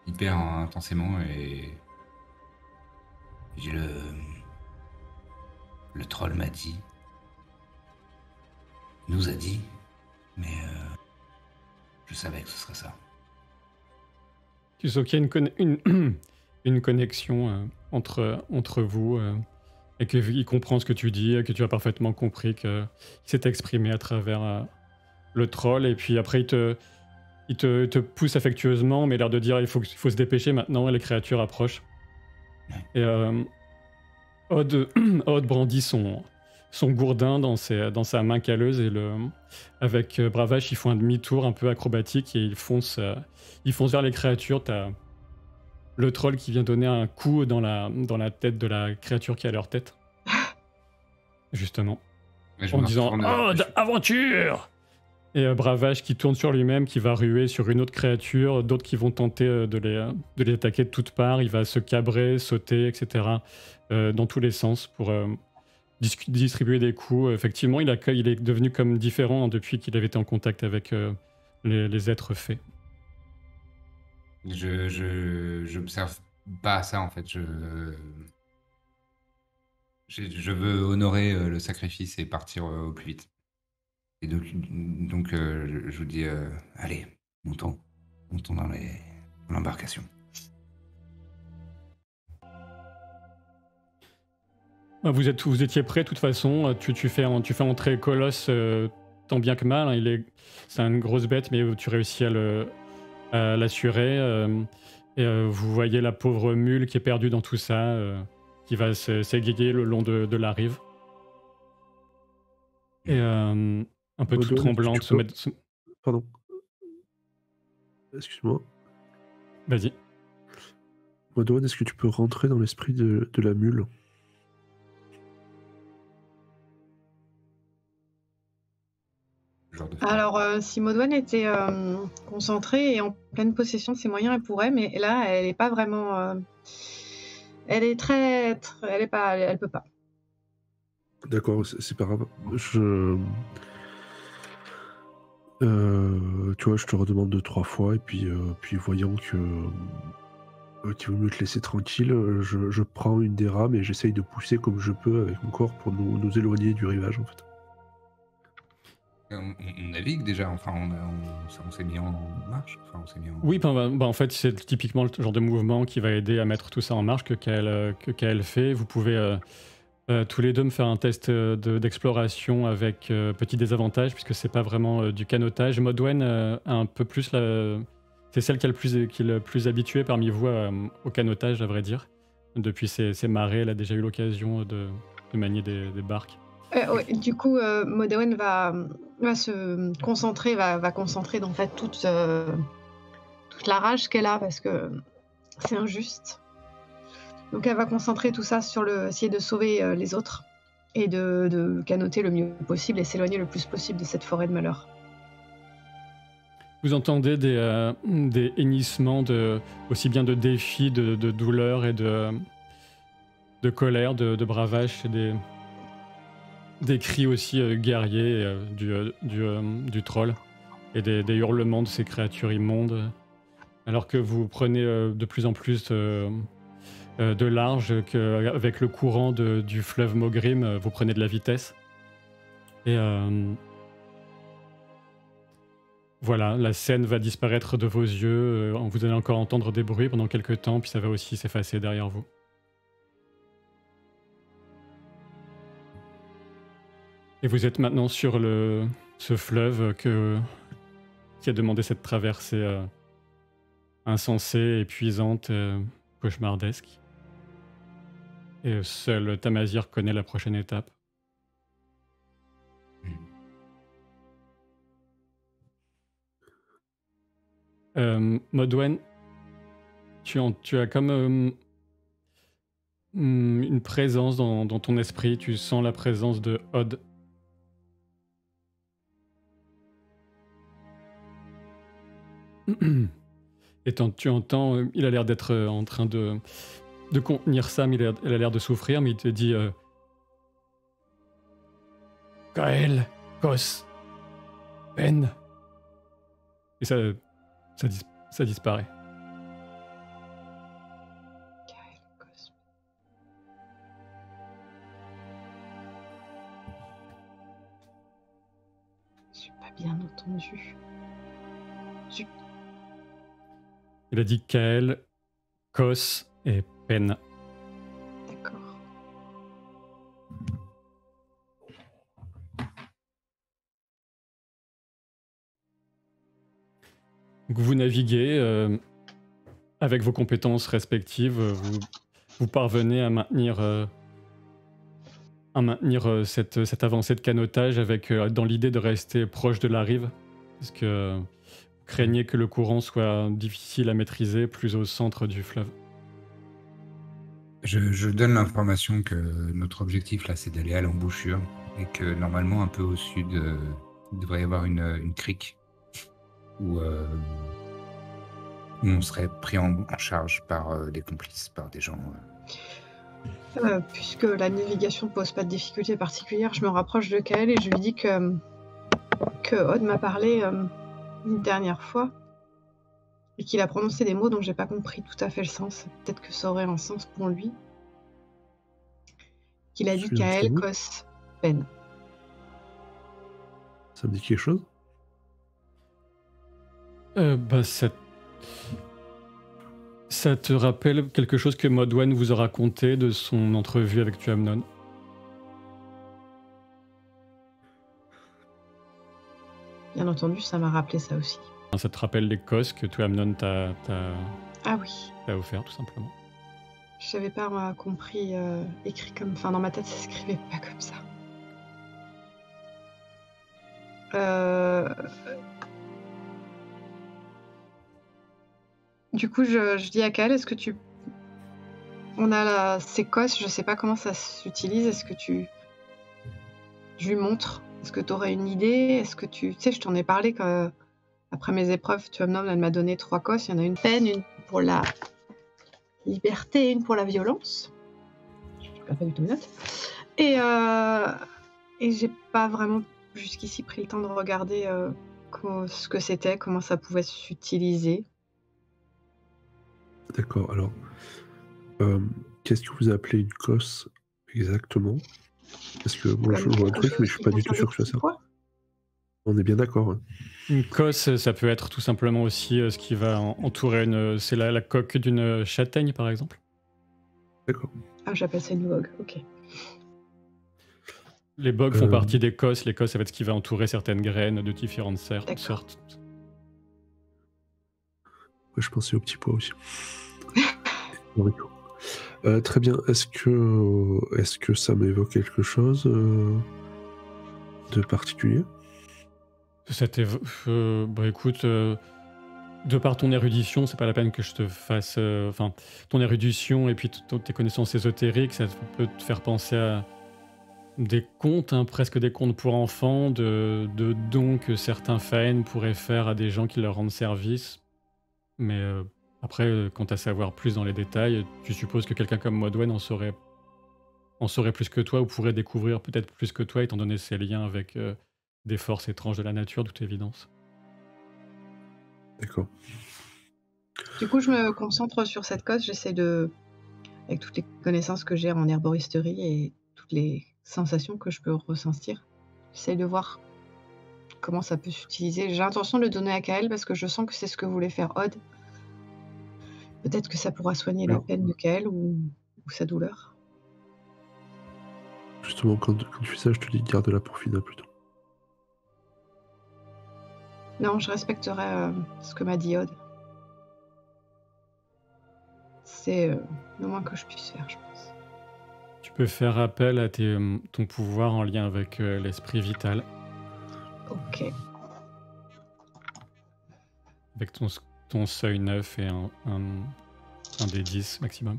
hyper intensément et j'ai le troll m'a dit, nous a dit, mais je savais que ce serait ça. Tu sens qu'il y a une connexion entre vous et qu'il comprend ce que tu dis, que tu as parfaitement compris, qu'il s'est exprimé à travers le troll et puis après il te pousse affectueusement mais l'air de dire il faut se dépêcher maintenant, les créatures approchent. Ouais. Et Odd brandit son gourdin dans sa main calleuse et avec Bravache ils font un demi-tour un peu acrobatique et ils foncent vers les créatures. T'as le troll qui vient donner un coup dans la tête de la créature qui est à leur tête. Justement. En disant « Odd, aventure !» Et Bravache qui tourne sur lui-même, qui va ruer sur une autre créature, d'autres qui vont tenter de les attaquer de toutes parts. Il va se cabrer, sauter, etc. Dans tous les sens pour distribuer des coups. Effectivement, il est devenu comme différent depuis qu'il avait été en contact avec les êtres faits. J'observe pas ça en fait. Je veux honorer le sacrifice et partir au plus vite. Et donc je vous dis, allez, montons dans l'embarcation. Vous étiez prêts de toute façon. Tu fais entrer Colosse tant bien que mal. Hein, c'est une grosse bête, mais tu réussis à l'assurer. Vous voyez la pauvre mule qui est perdue dans tout ça, qui va s'égayer le long de la rive. Et un peu toute tremblante se mettre... Pardon. Excuse-moi. Vas-y. Madouane, est-ce que tu peux rentrer dans l'esprit de la mule? Alors, si Maudouane était concentrée et en pleine possession de ses moyens, elle pourrait, mais là, elle n'est pas vraiment... elle est très... elle peut pas. D'accord, c'est pas grave. Tu vois, je te redemande 2-3 fois, et puis voyant qu'il vaut mieux te laisser tranquille, je prends une des rames et j'essaye de pousser comme je peux avec mon corps pour nous éloigner du rivage, en fait. On navigue déjà, enfin on s'est mis en marche, enfin on s'est mis en... Oui, en fait c'est typiquement le genre de mouvement qui va aider à mettre tout ça en marche que Kael fait. Vous pouvez tous les deux me faire un test d'exploration avec petit désavantage puisque c'est pas vraiment du canotage. Maudouane a un peu plus c'est celle qui est le plus habituée parmi vous au canotage à vrai dire. Depuis ses marées, elle a déjà eu l'occasion de manier des barques. Ouais, du coup, Maudouane va se concentrer, va concentrer en fait toute la rage qu'elle a parce que c'est injuste. Donc elle va concentrer tout ça sur essayer de sauver les autres et de canoter le mieux possible et s'éloigner le plus possible de cette forêt de malheur. Vous entendez des hennissements aussi bien de défis, de douleur et de colère de Bravache et des cris aussi guerriers du troll et des hurlements de ces créatures immondes alors que vous prenez de plus en plus de large avec le courant du fleuve Mogrim vous prenez de la vitesse et voilà, la scène va disparaître de vos yeux, vous allez encore entendre des bruits pendant quelques temps puis ça va aussi s'effacer derrière vous. Et vous êtes maintenant sur ce fleuve qui a demandé cette traversée insensée, épuisante, cauchemardesque. Et seul Tamazir connaît la prochaine étape. Modwen, tu as comme une présence dans ton esprit, tu sens la présence de Odd. Et tu entends, il a l'air d'être en train de contenir Sam, il a l'air de souffrir, mais il te dit Kael, Kos, Ben. Et ça disparaît. J'ai pas bien entendu. Il a dit Kael, Kos et Pen. D'accord. Donc vous naviguez avec vos compétences respectives, vous parvenez à maintenir cette avancée de canotage avec dans l'idée de rester proche de la rive, parce que vous craignez que le courant soit difficile à maîtriser plus au centre du fleuve. Je donne l'information que notre objectif là, c'est d'aller à l'embouchure et que normalement un peu au sud, il devrait y avoir une crique où on serait pris en charge par des complices, par des gens. Puisque la navigation ne pose pas de difficultés particulières, je me rapproche de Kael et je lui dis que Odd m'a parlé une dernière fois et qu'il a prononcé des mots dont j'ai pas compris tout à fait le sens. Peut-être que ça aurait un sens pour lui. Qu'il a dit Kael, Kos, Ben. Ça me dit quelque chose? Ça te rappelle quelque chose que Modwen vous a raconté de son entrevue avec Tuamnon? Bien entendu, ça m'a rappelé ça aussi. Ça te rappelle les cos que Tuamnon t'a offert, tout simplement. Je n'avais pas compris écrit comme... Enfin, dans ma tête, ça s'écrivait pas comme ça. Du coup, je dis à Kael, est-ce que tu... On a ces cos, je sais pas comment ça s'utilise, est-ce que tu... Je lui montre. Est-ce que tu aurais une idée? Est-ce que tu... Tu sais, je t'en ai parlé après mes épreuves, Tuamnon, elle m'a donné 3 cos. Il y en a une peine, une pour la liberté et une pour la violence. Je ne perds pas du tout mes notes. Et j'ai pas vraiment jusqu'ici pris le temps de regarder ce que c'était, comment ça pouvait s'utiliser. D'accord, alors, qu'est-ce que vous appelez une cosse exactement? Parce que moi je vois un truc, mais je suis pas du tout sûr que ce soit ça. On est bien d'accord. Hein. Une cosse, ça peut être tout simplement aussi ce qui va entourer c'est la coque d'une châtaigne, par exemple. D'accord. Ah, j'appelle ça une vogue, ok. Les bogues font partie des cosses. Les cosses, ça va être ce qui va entourer certaines graines de différentes sortes. Ouais, je pensais aux petits pois aussi. Très bien. Est-ce que ça m'évoque quelque chose de particulier? Bah écoute, de par ton érudition, c'est pas la peine que je te fasse... Enfin, ton érudition et puis tes connaissances ésotériques, ça peut te faire penser à des contes, hein, presque des contes pour enfants, de dons que certains Faen pourraient faire à des gens qui leur rendent service. Mais après, quant à savoir plus dans les détails, tu supposes que quelqu'un comme Modwen en saurait plus que toi, ou pourrait découvrir peut-être plus que toi, étant donné ses liens avec des forces étranges de la nature, de toute évidence. D'accord. Du coup, je me concentre sur cette cause, j'essaie de... Avec toutes les connaissances que j'ai en herboristerie et toutes les sensations que je peux ressentir, j'essaie de voir comment ça peut s'utiliser. J'ai l'intention de le donner à Kael parce que je sens que c'est ce que voulait faire Odd. Peut-être que ça pourra soigner la peine de Kael ou sa douleur. Justement, quand tu fais ça, je te dis garde-la pour Fina plutôt. Non, je respecterai ce que m'a dit Odd. c'est le moins que je puisse faire, je pense. Tu peux faire appel à ton pouvoir en lien avec l'esprit vital, Ok. avec ton seuil 9 et un des 10 maximum.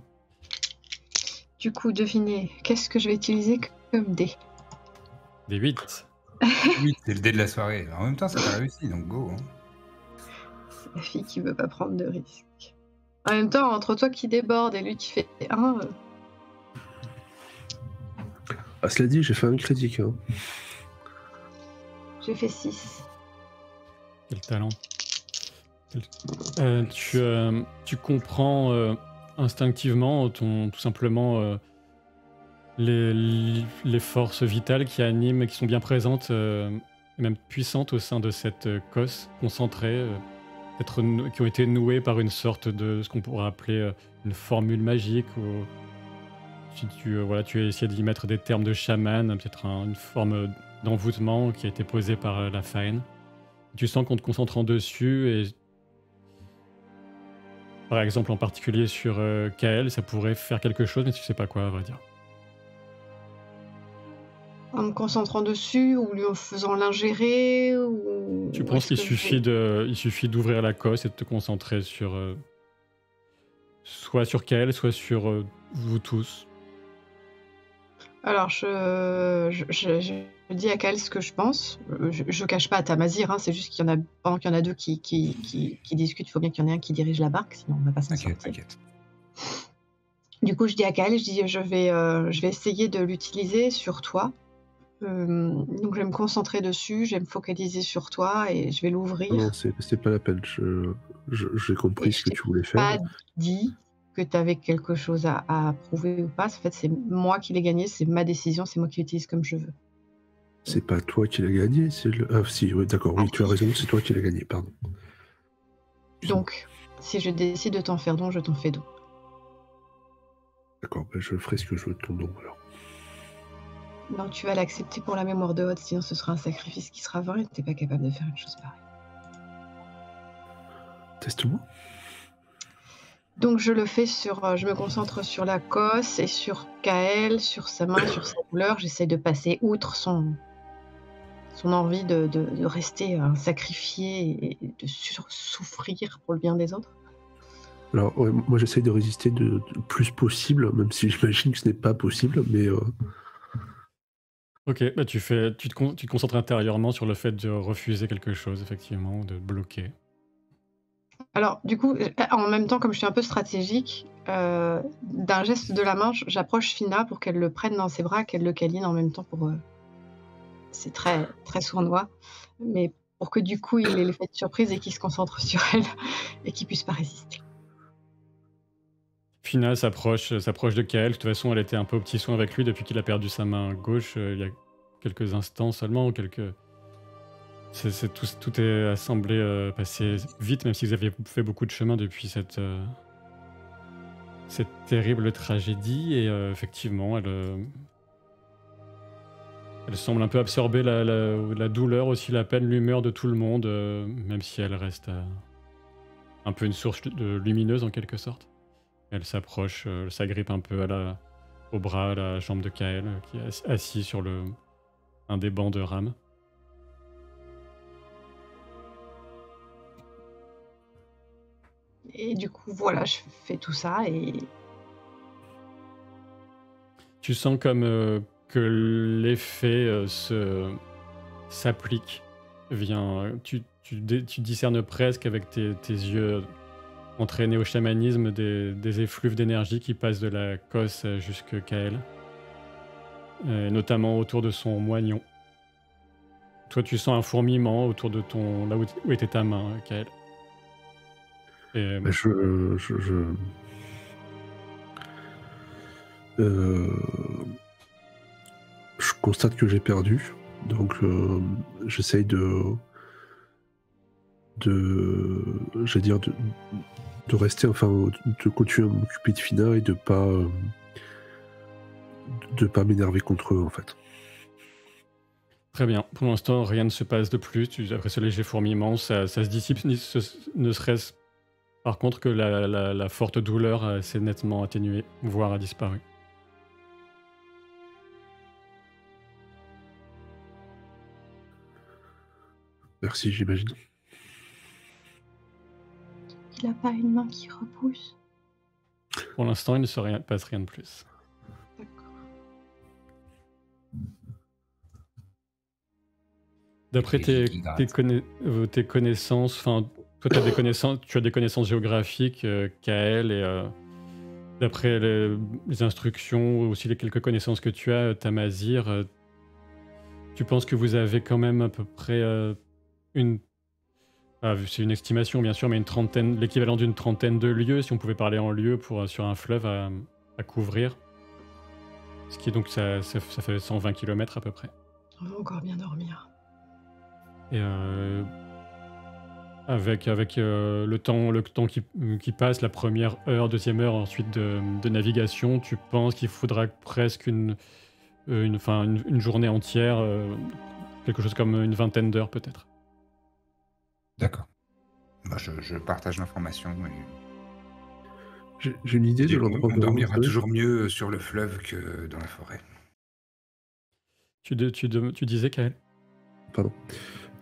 Du coup, devinez, qu'est-ce que je vais utiliser comme dé? Des 8. Oui, c'est le dé de la soirée. En même temps, ça t'a réussi, donc go. Hein. C'est la fille qui veut pas prendre de risques. En même temps, entre toi qui déborde et lui qui fait 1, Ah, cela dit, j'ai fait un critique. Hein. j'ai fait 6. Quel talent. Tu comprends instinctivement tout simplement les forces vitales qui animent et qui sont bien présentes, et même puissantes au sein de cette cosse concentrée, qui ont été nouées par une sorte de ce qu'on pourrait appeler une formule magique. Ou si tu as essayé d'y mettre des termes de chaman, peut-être une forme d'envoûtement qui a été posée par la faine. Tu sens qu'en te concentrant dessus, et par exemple en particulier sur Kael, ça pourrait faire quelque chose, mais tu sais pas quoi, à vrai dire. En me concentrant dessus ou lui en faisant l'ingérer ou... Tu penses qu'il suffit d'ouvrir la cosse et de te concentrer sur soit sur Kael, soit sur vous tous. Alors, je dis à Kael ce que je pense. Je cache pas à Tamazir, hein, c'est juste qu'il y en a, pendant qu'il y en a deux qui discutent, il faut bien qu'il y en ait un qui dirige la barque, sinon on va pas s'en sortir. T'inquiète. Du coup, je dis à Kael, je vais essayer de l'utiliser sur toi. Donc je vais me concentrer dessus, je vais me focaliser sur toi et je vais l'ouvrir. Non, c'est pas la peine. J'ai compris ce que tu voulais faire. Pas dit que tu avais quelque chose à prouver ou pas. En fait, c'est moi qui l'ai gagné, c'est ma décision, c'est moi qui l'utilise comme je veux. C'est pas toi qui l'as gagné, c'est le... Ah si, oui, d'accord, oui, tu as raison, c'est toi qui l'as gagné, pardon. Donc, si je décide de t'en faire don, je t'en fais don. D'accord, ben je ferai ce que je veux de ton don, alors. Non, tu vas l'accepter pour la mémoire de Hod, sinon ce sera un sacrifice qui sera vain et t'es pas capable de faire une chose pareille. Teste-moi. Donc je le fais je me concentre sur la cosse et sur Kael, sur sa main, sur sa douleur. J'essaie de passer outre son envie de rester sacrifié et de souffrir pour le bien des autres. Alors, ouais, moi j'essaie de résister le plus possible, même si j'imagine que ce n'est pas possible, mais... Ok, bah tu te concentres intérieurement sur le fait de refuser quelque chose, effectivement, de bloquer. Alors, du coup, en même temps, comme je suis un peu stratégique, d'un geste de la main, j'approche Fina pour qu'elle le prenne dans ses bras, qu'elle le câline en même temps pour... C'est très, très sournois, mais pour que du coup, il ait l'effet de surprise et qu'il se concentre sur elle et qu'il puisse pas résister. Fina s'approche de Kael. De toute façon, elle était un peu au petit soin avec lui depuis qu'il a perdu sa main gauche il y a quelques instants seulement. Tout est semblé passer vite, même si vous avez fait beaucoup de chemin depuis cette terrible tragédie. Et effectivement, elle semble un peu absorber la douleur, aussi la peine, l'humeur de tout le monde, même si elle reste un peu une source lumineuse en quelque sorte. Elle s'approche, elle s'agrippe un peu au bras, à la jambe de Kael, qui est assis sur un des bancs de rame. Et du coup, voilà, je fais tout ça et... Tu sens comme que l'effet s'applique. Tu discernes presque avec tes yeux entraînés au chamanisme des effluves d'énergie qui passent de la cosse jusqu'à Kael, notamment autour de son moignon. Toi, tu sens un fourmillement autour de là où était ta main, Kael. Et, je constate que j'ai perdu, donc j'essaye de rester, enfin, de continuer à m'occuper de Fina et de pas m'énerver contre eux, en fait. Très bien. Pour l'instant, rien ne se passe de plus. Après ce léger fourmillement, ça se dissipe, ne serait-ce Par contre, que la forte douleur s'est nettement atténuée, voire a disparu. Merci, j'imagine. Il n'a pas une main qui repousse. Pour l'instant, il ne se passe rien de plus. D'accord. D'après tes connaissances, enfin, toi, tu as des connaissances géographiques, Kael, et d'après les instructions, aussi les quelques connaissances que tu as, Tamazir, tu penses que vous avez quand même à peu près c'est une estimation bien sûr, mais l'équivalent d'une trentaine de lieues, si on pouvait parler en lieues sur un fleuve à couvrir. Ce qui est donc, ça fait 120 km à peu près. On va encore bien dormir. Et avec le temps qui passe, la première heure, deuxième heure ensuite de navigation, tu penses qu'il faudra presque une journée entière, quelque chose comme une vingtaine d'heures peut-être. D'accord. Bah, je partage l'information. J'ai une idée de l'endroit. On dormira toujours mieux sur le fleuve que dans la forêt. Tu disais, Kael? Pardon.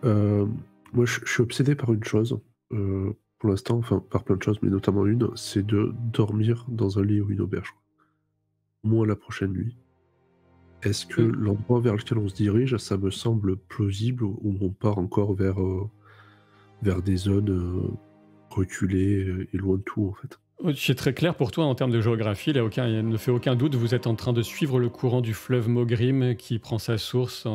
Moi, je suis obsédé par une chose, pour l'instant, enfin par plein de choses, mais notamment une, c'est de dormir dans un lit ou une auberge. Au moins la prochaine nuit. Est-ce que l'endroit vers lequel on se dirige, ça me semble plausible, ou on part encore vers des zones reculées et loin de tout, en fait? C'est très clair pour toi en termes de géographie, il ne fait aucun doute, vous êtes en train de suivre le courant du fleuve Mogrim qui prend sa source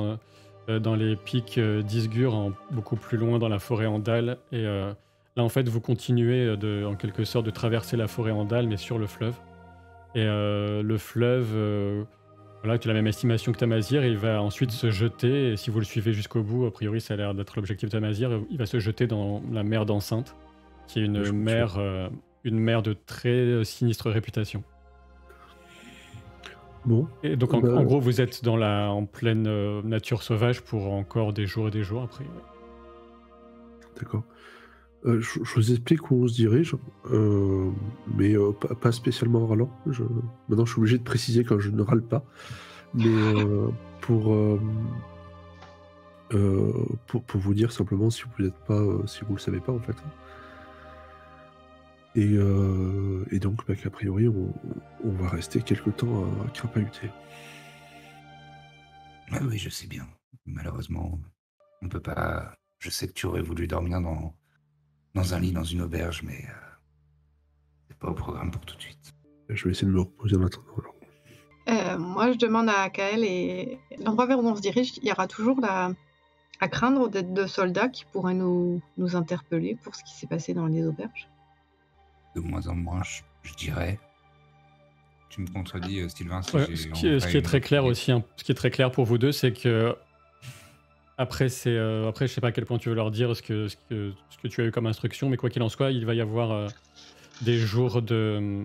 dans les pics d'Isgur, beaucoup plus loin dans la forêt Andal. Et là, en fait, vous continuez en quelque sorte de traverser la forêt Andal, mais sur le fleuve. Et le fleuve, voilà, tu as la même estimation que Tamazir, il va ensuite se jeter, et si vous le suivez jusqu'au bout, a priori ça a l'air d'être l'objectif de Tamazir, il va se jeter dans la mer d'Enceinte, qui est une mer de très sinistre réputation. Bon. Et donc en gros, vous êtes en pleine nature sauvage pour encore des jours et des jours après. D'accord. Je vous explique où on se dirige, mais pas spécialement en râlant. Maintenant, je suis obligé de préciser quand je ne râle pas. Mais pour vous dire simplement si vous n'êtes pas, si vous le savez pas en fait. Et donc, qu'a priori, on va rester quelque temps à crapahuter. Ah oui, je sais bien. Malheureusement, on peut pas. Je sais que tu aurais voulu dormir dans un lit, dans une auberge, mais c'est pas au programme pour tout de suite. Je vais essayer de me reposer en attendant. Alors. Moi, je demande à Kael, et l'endroit vers où on se dirige, il y aura toujours à craindre d'être de soldats qui pourraient nous interpeller pour ce qui s'est passé dans les auberges. De moins en moins, je dirais. Tu me contredis, Sylvain. Si ce qui est très clair aussi, ce qui est très clair pour vous deux, c'est que après, je sais pas à quel point tu veux leur dire ce que tu as eu comme instruction, mais quoi qu'il en soit, il va y avoir des jours de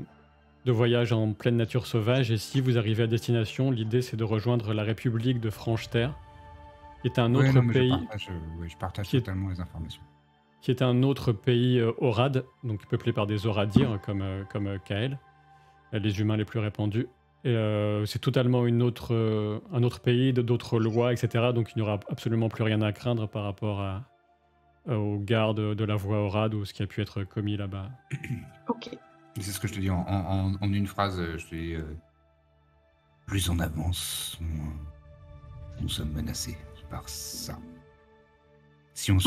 voyage en pleine nature sauvage, et si vous arrivez à destination, l'idée c'est de rejoindre la République de Franche-Terre, qui est un autre pays. Je partage totalement les informations. Qui est un autre pays Orad, donc peuplé par des Oradirs comme Kael, les humains les plus répandus. Et c'est totalement un autre pays, d'autres lois, etc. Donc il n'y aura absolument plus rien à craindre par rapport aux gardes de la voie Orad ou ce qui a pu être commis là-bas. Ok. C'est ce que je te dis en une phrase. Je te dis plus on avance, nous sommes menacés par ça. Si on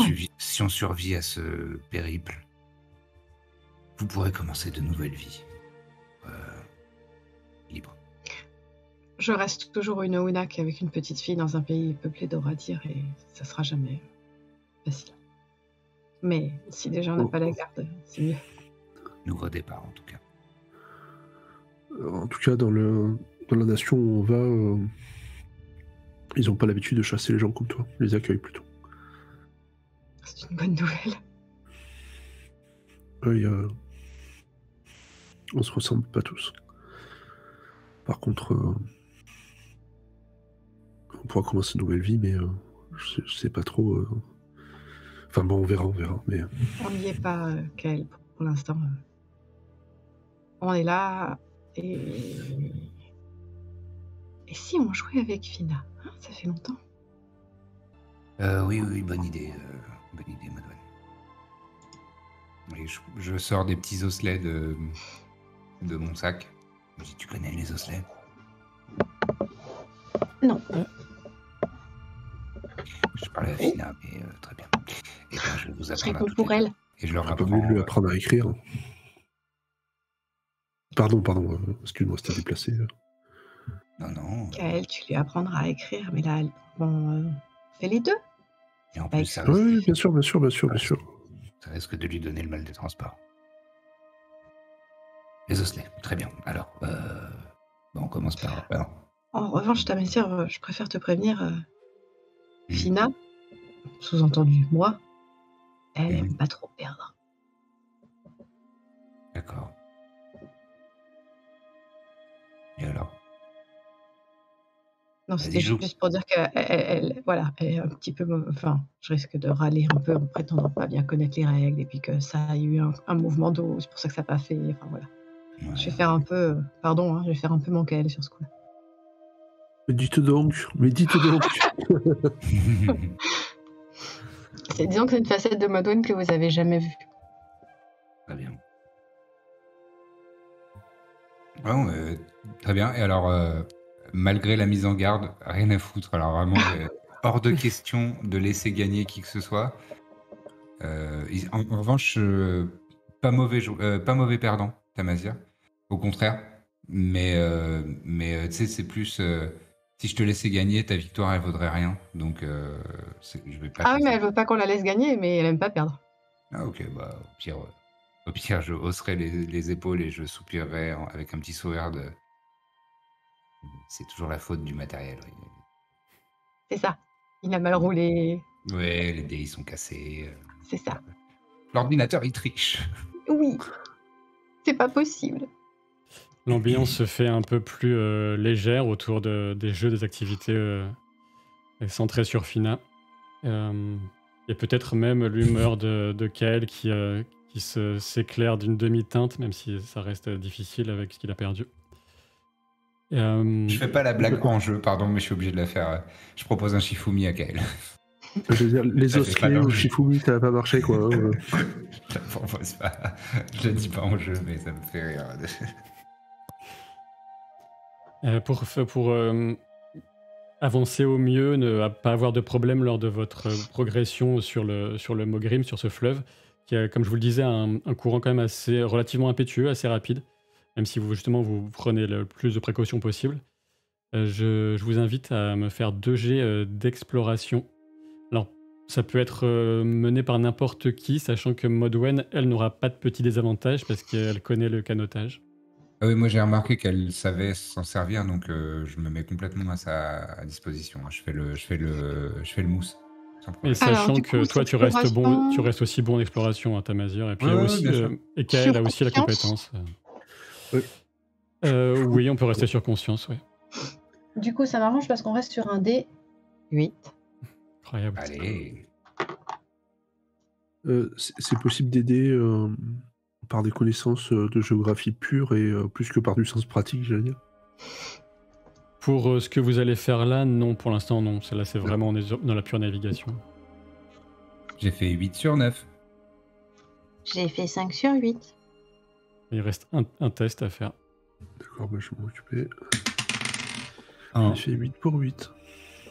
survit à ce périple, vous pourrez commencer de nouvelles vies. Libre. Je reste toujours une Ounak avec une petite fille dans un pays peuplé d'Oradir, et ça sera jamais facile. Mais si déjà on n'a pas la garde, c'est mieux. Nouveau départ en tout cas. En tout cas, dans la nation où on va, ils n'ont pas l'habitude de chasser les gens comme toi. Ils les accueillent plutôt. C'est une bonne nouvelle. Oui, on se ressemble pas tous. Par contre, on pourra commencer une nouvelle vie, mais je sais pas trop. Enfin bon, on verra. Mais on n'y est pas, Kael, pour l'instant. On est là et si on jouait avec Fina, hein, ça fait longtemps. Oui, bonne idée, Madouane. Et je sors des petits osselets de mon sac. Je dis, tu connais les osselets? Non. Je parlais à Fina, mais très bien. Et ben, je vais vous Je apprendre à réponds toutes pour les deux. elle. Et je leur Pas apprends. mieux de lui apprendre à écrire. Pardon, excuse-moi, c'était déplacé. Non. Kael, tu lui apprendras à écrire, mais là, bon, fais les deux. Et en Pas plus, ça écrit. risque, Oui, bien sûr. ça risque de lui donner le mal des transports. Les osselets, très bien. Alors, on commence par... En revanche, je préfère te prévenir, Fina, sous-entendu moi, elle aime pas trop perdre. D'accord. Et alors? Non, Vas-y, c'était joue. juste pour dire qu'elle voilà, elle est un petit peu... Enfin, je risque de râler un peu en prétendant pas bien connaître les règles et puis que ça a eu un mouvement d'eau, c'est pour ça que ça n'a pas fait... Enfin, voilà. Ouais. Je vais faire un peu... Pardon, hein, je vais faire un peu mon Kael sur ce coup-là. Mais dites donc. Disons que c'est une facette de Madouane que vous avez jamais vue. Très bien. Bon, très bien. Et alors, malgré la mise en garde, rien à foutre. Alors vraiment, hors de question de laisser gagner qui que ce soit. En revanche, pas mauvais perdant, Tamazir. Au contraire. Mais tu sais, c'est plus... si je te laissais gagner, ta victoire, elle vaudrait rien. Donc, je vais pas... Ah oui, mais elle veut pas qu'on la laisse gagner, mais elle aime pas perdre. Ah ok, bah au pire je hausserai les épaules et je soupirerai avec un petit sourire de... C'est toujours la faute du matériel. Oui. C'est ça. Il a mal roulé. Ouais, les dés ils sont cassés. C'est ça. L'ordinateur il triche. Oui. C'est pas possible. L'ambiance se fait un peu plus légère autour des jeux, des activités centrées sur Fina. Et peut-être même l'humeur de Kael qui s'éclaire d'une demi-teinte, même si ça reste difficile avec ce qu'il a perdu. Je fais pas la blague en jeu, pardon, mais je suis obligé de la faire. Je propose un Shifumi à Kael. Je veux dire, les Ça fait pas osselets au l'enjeu. Shifumi, ça n'a pas marché, quoi. Hein. Je la propose pas. Je la dis pas en jeu, mais ça me fait rire. Pour avancer au mieux, ne pas avoir de problème lors de votre progression sur le Mogrim, sur ce fleuve, qui a, comme je vous le disais, un courant quand même relativement impétueux, assez rapide, même si vous prenez le plus de précautions possible. Je vous invite à me faire 2 jets d'exploration. Alors, ça peut être mené par n'importe qui, sachant que Modwen, elle n'aura pas de petits désavantages parce qu'elle connaît le canotage. Ah oui, moi j'ai remarqué qu'elle savait s'en servir, donc je me mets complètement à sa disposition. Je fais le mousse. Sans problème. Et sachant Alors, du que coup, toi, tu restes aussi bon en exploration, hein, Tamazir, et puis Ouais, aussi, bien sûr. et Kael a Sur aussi la conscience. compétence. Oui. Oui, on peut rester sur conscience, oui. Du coup, ça m'arrange parce qu'on reste sur un D 8. Incroyable. Allez. C'est possible d'aider par des connaissances de géographie pure et plus que par du sens pratique, j'allais dire. Pour ce que vous allez faire là, non, pour l'instant, non. Là, c'est vraiment dans la pure navigation. J'ai fait 8 sur 9. J'ai fait 5 sur 8. Il reste un test à faire. D'accord, bah, je vais m'occuper. Un. J'ai fait 8 pour 8.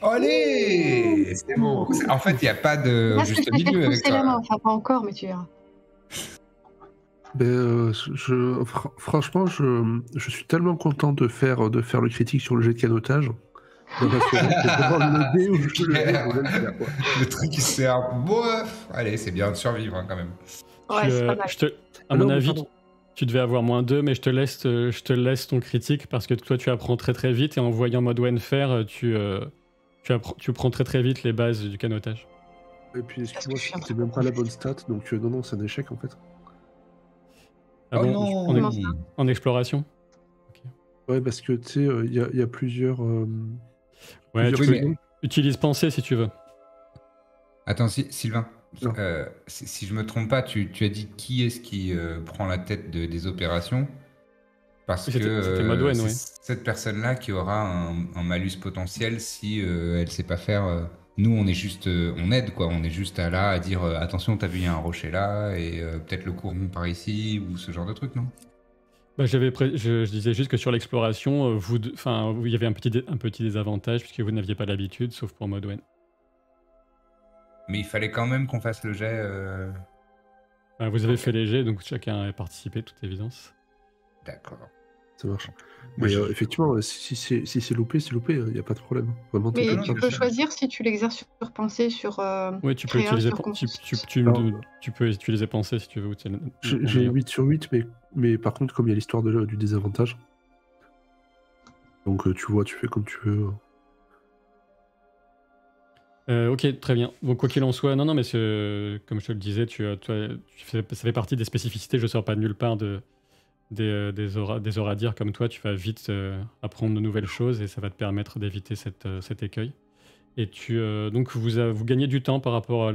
Allez, c'est bon. En fait, il n'y a pas de Là, ce que juste je vais faire milieu avec pousser la ça. main. Enfin, pas encore, mais tu verras. Ben, franchement, je suis tellement content de faire le critique sur le jet de canotage. Dans la soirée, c'est vraiment le dé où je le fais, quoi. Le truc qui sert. Bof. Allez, c'est bien de survivre hein, quand même. Ouais, c'est pas mal. À mon avis, pardon. tu devais avoir -2, mais je te laisse ton critique parce que toi, tu apprends très très vite et en voyant Modwen faire, tu prends très très vite les bases du canotage. Et puis, Parce que excuse-moi, je suis un c'était peu même pas la bonne confuse. stat, donc non, c'est un échec en fait. Ah Oh bon, non. Comment ça en exploration. Ouais, parce que tu sais, il y a plusieurs. Ouais, plusieurs tu peux mais- secondes. utiliser pensée si tu veux. Attends, Sylvain. Non. Si je me trompe pas, tu as dit qui est-ce qui prend la tête des opérations? Parce Oui, que c'était Modwen, c'est oui. cette personne-là qui aura un malus potentiel si elle sait pas faire. Nous, on est juste, on aide quoi. On est juste là à dire attention, t'as vu, il y a un rocher là et peut-être le courant par ici ou ce genre de truc, non? Bah, je disais juste que sur l'exploration, il y avait un petit désavantage puisque vous n'aviez pas l'habitude, sauf pour Modwen. Mais il fallait quand même qu'on fasse le jet. Vous avez Ok. fait léger, donc chacun a participé, toute évidence. D'accord. Ça marche. Moi, Mais je- effectivement, si c'est loupé, c'est loupé. Il n'y a pas de problème. Vraiment, Mais non, tu bien peux sûr. choisir si tu l'exerces sur pensée, sur Oui, tu peux créa, utiliser, sur Alors, tu peux utiliser pensée si tu veux. j'ai 8 sur 8, mais par contre, comme il y a l'histoire du désavantage, donc tu vois, tu fais comme tu veux. Ok, très bien. Donc quoi qu'il en soit, non, mais comme je te le disais, ça fait partie des spécificités. Je ne sors pas de nulle part des oradières comme toi. Tu vas vite apprendre de nouvelles choses et ça va te permettre d'éviter cet écueil. Et donc vous gagnez du temps par rapport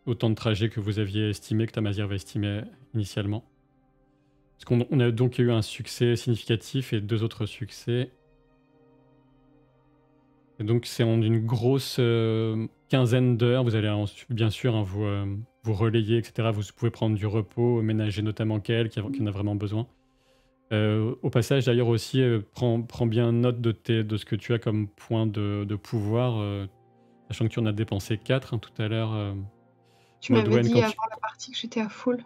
au temps de trajet que vous aviez estimé, que Tamazir avait estimé initialement. Parce qu'on a donc eu un succès significatif et 2 autres succès. Et donc c'est en une grosse quinzaine d'heures. Vous allez bien sûr vous relayer, etc. Vous pouvez prendre du repos, ménager notamment Kael qui en a vraiment besoin. Au passage d'ailleurs aussi, prends bien note de ce que tu as comme point de pouvoir, sachant que tu en as dépensé 4 tout à l'heure. Tu m'avais Modwen, dit quand avant la partie que j'étais à full.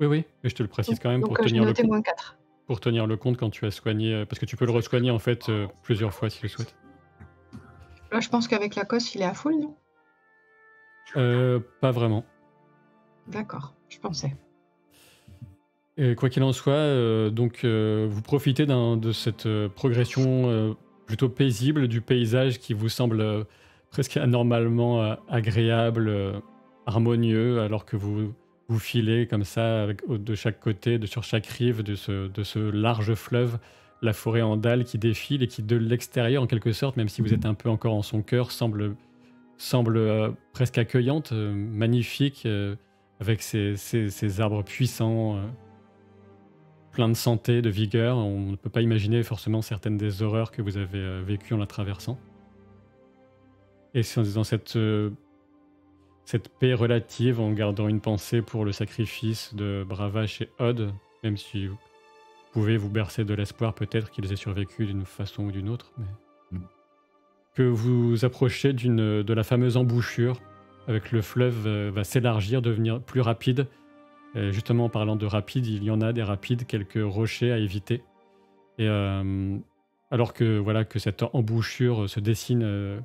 Oui, mais je te le précise quand même Donc j'ai noté moins 4. pour tenir le compte quand tu as soigné, parce que tu peux le re-soigner en fait plusieurs fois si tu le souhaites. Là, je pense qu'avec la cosse, il est à full, non? Pas vraiment. D'accord, je pensais. Et quoi qu'il en soit, vous profitez de cette progression plutôt paisible du paysage qui vous semble presque anormalement agréable, harmonieux, alors que vous filez comme ça de chaque côté, sur chaque rive de ce large fleuve, la forêt en dalles qui défile et qui de l'extérieur en quelque sorte, même si vous êtes un peu encore en son cœur, semble presque accueillante, magnifique, avec ces arbres puissants. Plein de santé, de vigueur. On ne peut pas imaginer forcément certaines des horreurs que vous avez vécues en la traversant. Et c'est dans cette paix relative, en gardant une pensée pour le sacrifice de Bravache et Odd, même si vous pouvez vous bercer de l'espoir peut-être qu'ils aient survécu d'une façon ou d'une autre, mais que vous approchez de la fameuse embouchure, avec le fleuve va s'élargir, devenir plus rapide. Et justement, en parlant de rapide, il y en a des rapides, quelques rochers à éviter. Et alors que cette embouchure se dessine,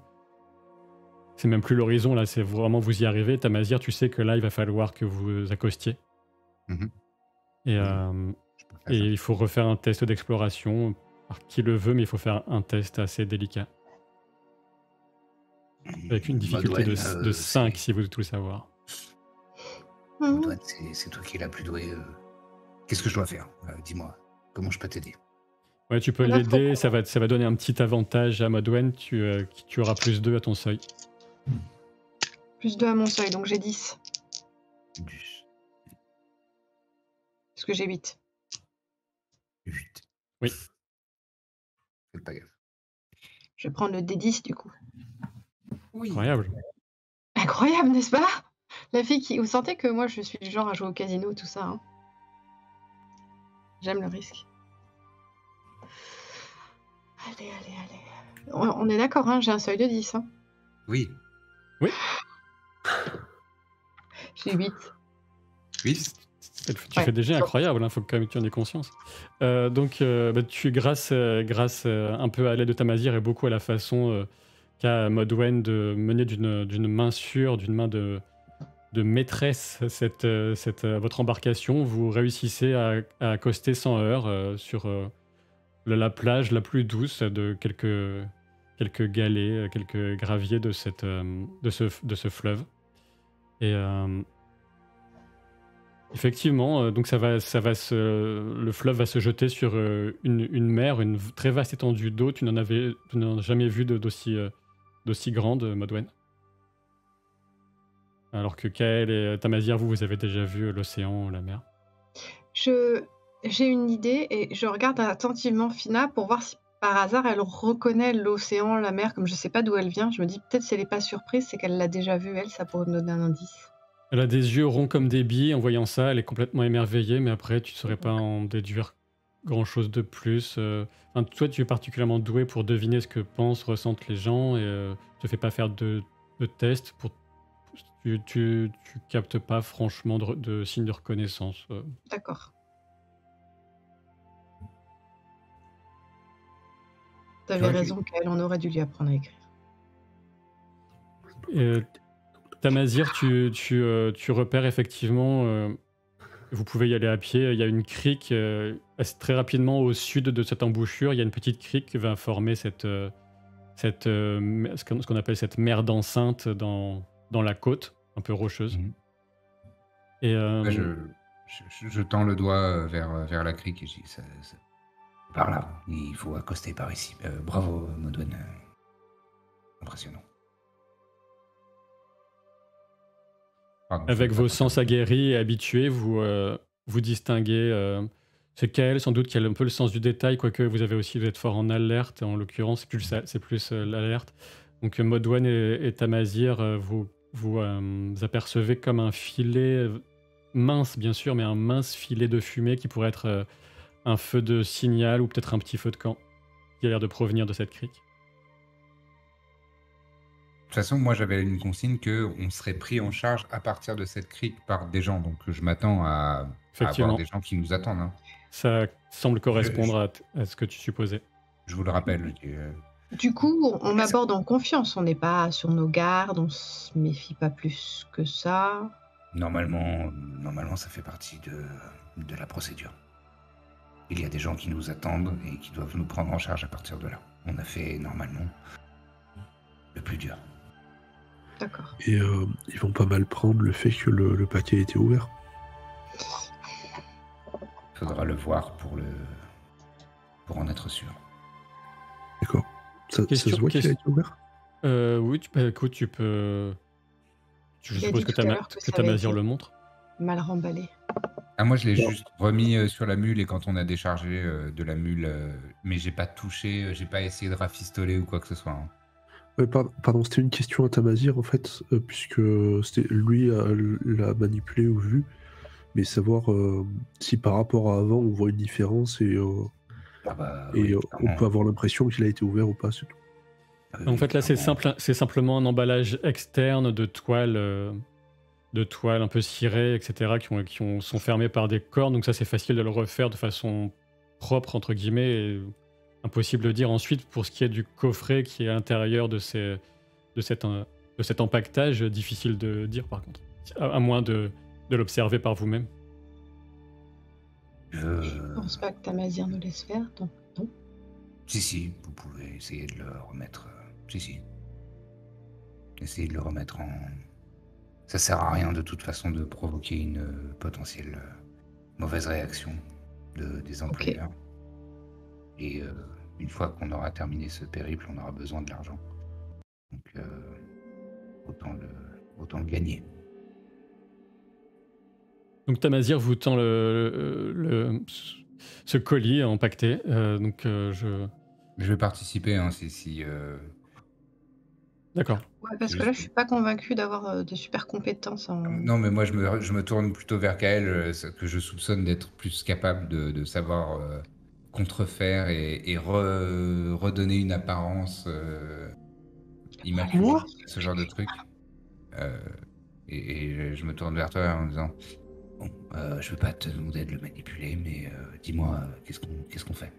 c'est même plus l'horizon, là, c'est vraiment vous y arrivez. Tamazir, tu sais que là, il va falloir que vous accostiez. Mhm. Et, Je peux faire et ça. il faut refaire un test d'exploration, par qui le veut, mais il faut faire un test assez délicat. Avec une difficulté Modwen, de 5, c'est- si vous voulez tout le savoir. Modwen, c'est toi qui es la plus douée. Qu'est-ce que je dois faire? Dis-moi, comment je peux t'aider? Ouais, tu peux Là, l'aider, ça va donner un petit avantage à Modwen, tu auras plus 2 à ton seuil. Plus 2 à mon seuil, donc j'ai 10. Parce que j'ai 8. 8. Oui. Faites pas gaffe. Je vais prendre le D10 du coup. Oui. Incroyable. Incroyable, n'est-ce pas? La fille qui... Vous sentez que moi, je suis du genre à jouer au casino, tout ça. Hein. J'aime le risque. Allez. On est d'accord, hein, j'ai un seuil de 10. Hein. Oui. J'ai 8. 8. Tu fais des jets incroyables, il faut quand même que tu en aies conscience. Grâce un peu à l'aide de Tamazir et beaucoup à la façon qu'a Modwen de mener d'une main sûre, d'une main de maîtresse votre embarcation, vous réussissez à accoster sans heurts sur la plage la plus douce de quelques galets, quelques graviers de ce fleuve. Et effectivement, donc le fleuve va se jeter sur une mer, une très vaste étendue d'eau. Tu n'en as jamais vu d'aussi grande, Modwen. alors que Kael et Tamazir, vous avez déjà vu l'océan, la mer. J'ai une idée et je regarde attentivement Fina pour voir si par hasard elle reconnaît l'océan, la mer, comme je sais pas d'où elle vient. Je me dis peut-être si elle est pas surprise, c'est qu'elle l'a déjà vu elle, ça pourrait me donner un indice. Elle a des yeux ronds comme des billes. En voyant ça, elle est complètement émerveillée, mais après, tu ne saurais pas en déduire grand-chose de plus. Enfin, toi, tu es particulièrement doué pour deviner ce que pensent, ressentent les gens, et tu ne fais pas faire de tests. Tu captes pas franchement de signes de reconnaissance. D'accord. T'avais J'aurais raison qu'elle, on aurait dû lui apprendre à écrire. Tamazir, tu repères effectivement, vous pouvez y aller à pied, il y a une crique très rapidement au sud de cette embouchure, il y a une petite crique qui va former ce qu'on appelle cette mer d'enceinte dans la côte, un peu rocheuse. Mhm. Et Ouais, je tends le doigt vers la crique et je dis par là, il faut accoster par ici. Bravo, Modwen. Impressionnant. Pardon, avec je- vos sens aguerris et habitués, vous distinguez. C'est Kael, sans doute, qui a un peu le sens du détail, quoique vous êtes fort en alerte, en l'occurrence, c'est plus l'alerte. Donc Modwen et Tamazir, vous apercevez comme un filet mince, bien sûr, mais un mince filet de fumée qui pourrait être un feu de signal ou peut-être un petit feu de camp, qui a l'air de provenir de cette crique. De toute façon, moi j'avais une consigne qu'on serait pris en charge à partir de cette crique par des gens, donc je m'attends à Effectivement. avoir des gens qui nous attendent. Hein. Ça semble correspondre à ce que tu supposais. Je vous le rappelle. Du coup, on aborde en confiance, on n'est pas sur nos gardes, on se méfie pas plus que ça. Normalement, ça fait partie de la procédure. Il y a des gens qui nous attendent et qui doivent nous prendre en charge à partir de là. On a fait normalement le plus dur. D'accord. Et ils vont pas mal prendre le fait que le paquet était ouvert. Il faudra le voir pour en être sûr. D'accord. Ça se voit qu'il a été ouvert? Oui, écoute, tu peux. Je Il a suppose dit que tout à l'heure que ça avait Tamazir été le montre. mal remballé. Ah, moi je l'ai Bon. juste remis sur la mule et quand on a déchargé de la mule, mais j'ai pas touché, j'ai pas essayé de rafistoler ou quoi que ce soit. Hein. Ouais, pardon, c'était une question à Tamazir en fait, puisque lui l'a manipulé ou vu, mais savoir si par rapport à avant on voit une différence et Oui, on clairement. peut avoir l'impression qu'il a été ouvert ou pas, c'est tout. En fait, là, c'est clairement. simplement un emballage externe de toiles un peu cirées, etc., qui sont fermées par des cordes. Donc ça, c'est facile de le refaire de façon propre, entre guillemets, et impossible de dire ensuite pour ce qui est du coffret qui est à l'intérieur de cet empaquetage, difficile de dire par contre, à moins de l'observer par vous-même. Je pense pas que Tamazir nous laisse faire, donc non. Si, vous pouvez essayer de le remettre. Si. Essayez de le remettre en. Ça sert à rien de toute façon de provoquer une potentielle mauvaise réaction des employeurs. Et une fois qu'on aura terminé ce périple, on aura besoin de l'argent. Donc autant le gagner. Donc Tamazir vous tend ce colis empaqueté. Je vais participer hein, si D'accord. Ouais, parce que là, je suis pas convaincue d'avoir de super compétences en. Non, mais moi je me tourne plutôt vers Kael, que je soupçonne d'être plus capable de savoir contrefaire et redonner une apparence immaculée, ce genre de truc. Et je me tourne vers toi en disant Bon, je veux pas te demander de le manipuler, mais dis-moi, qu'est-ce qu'on fait?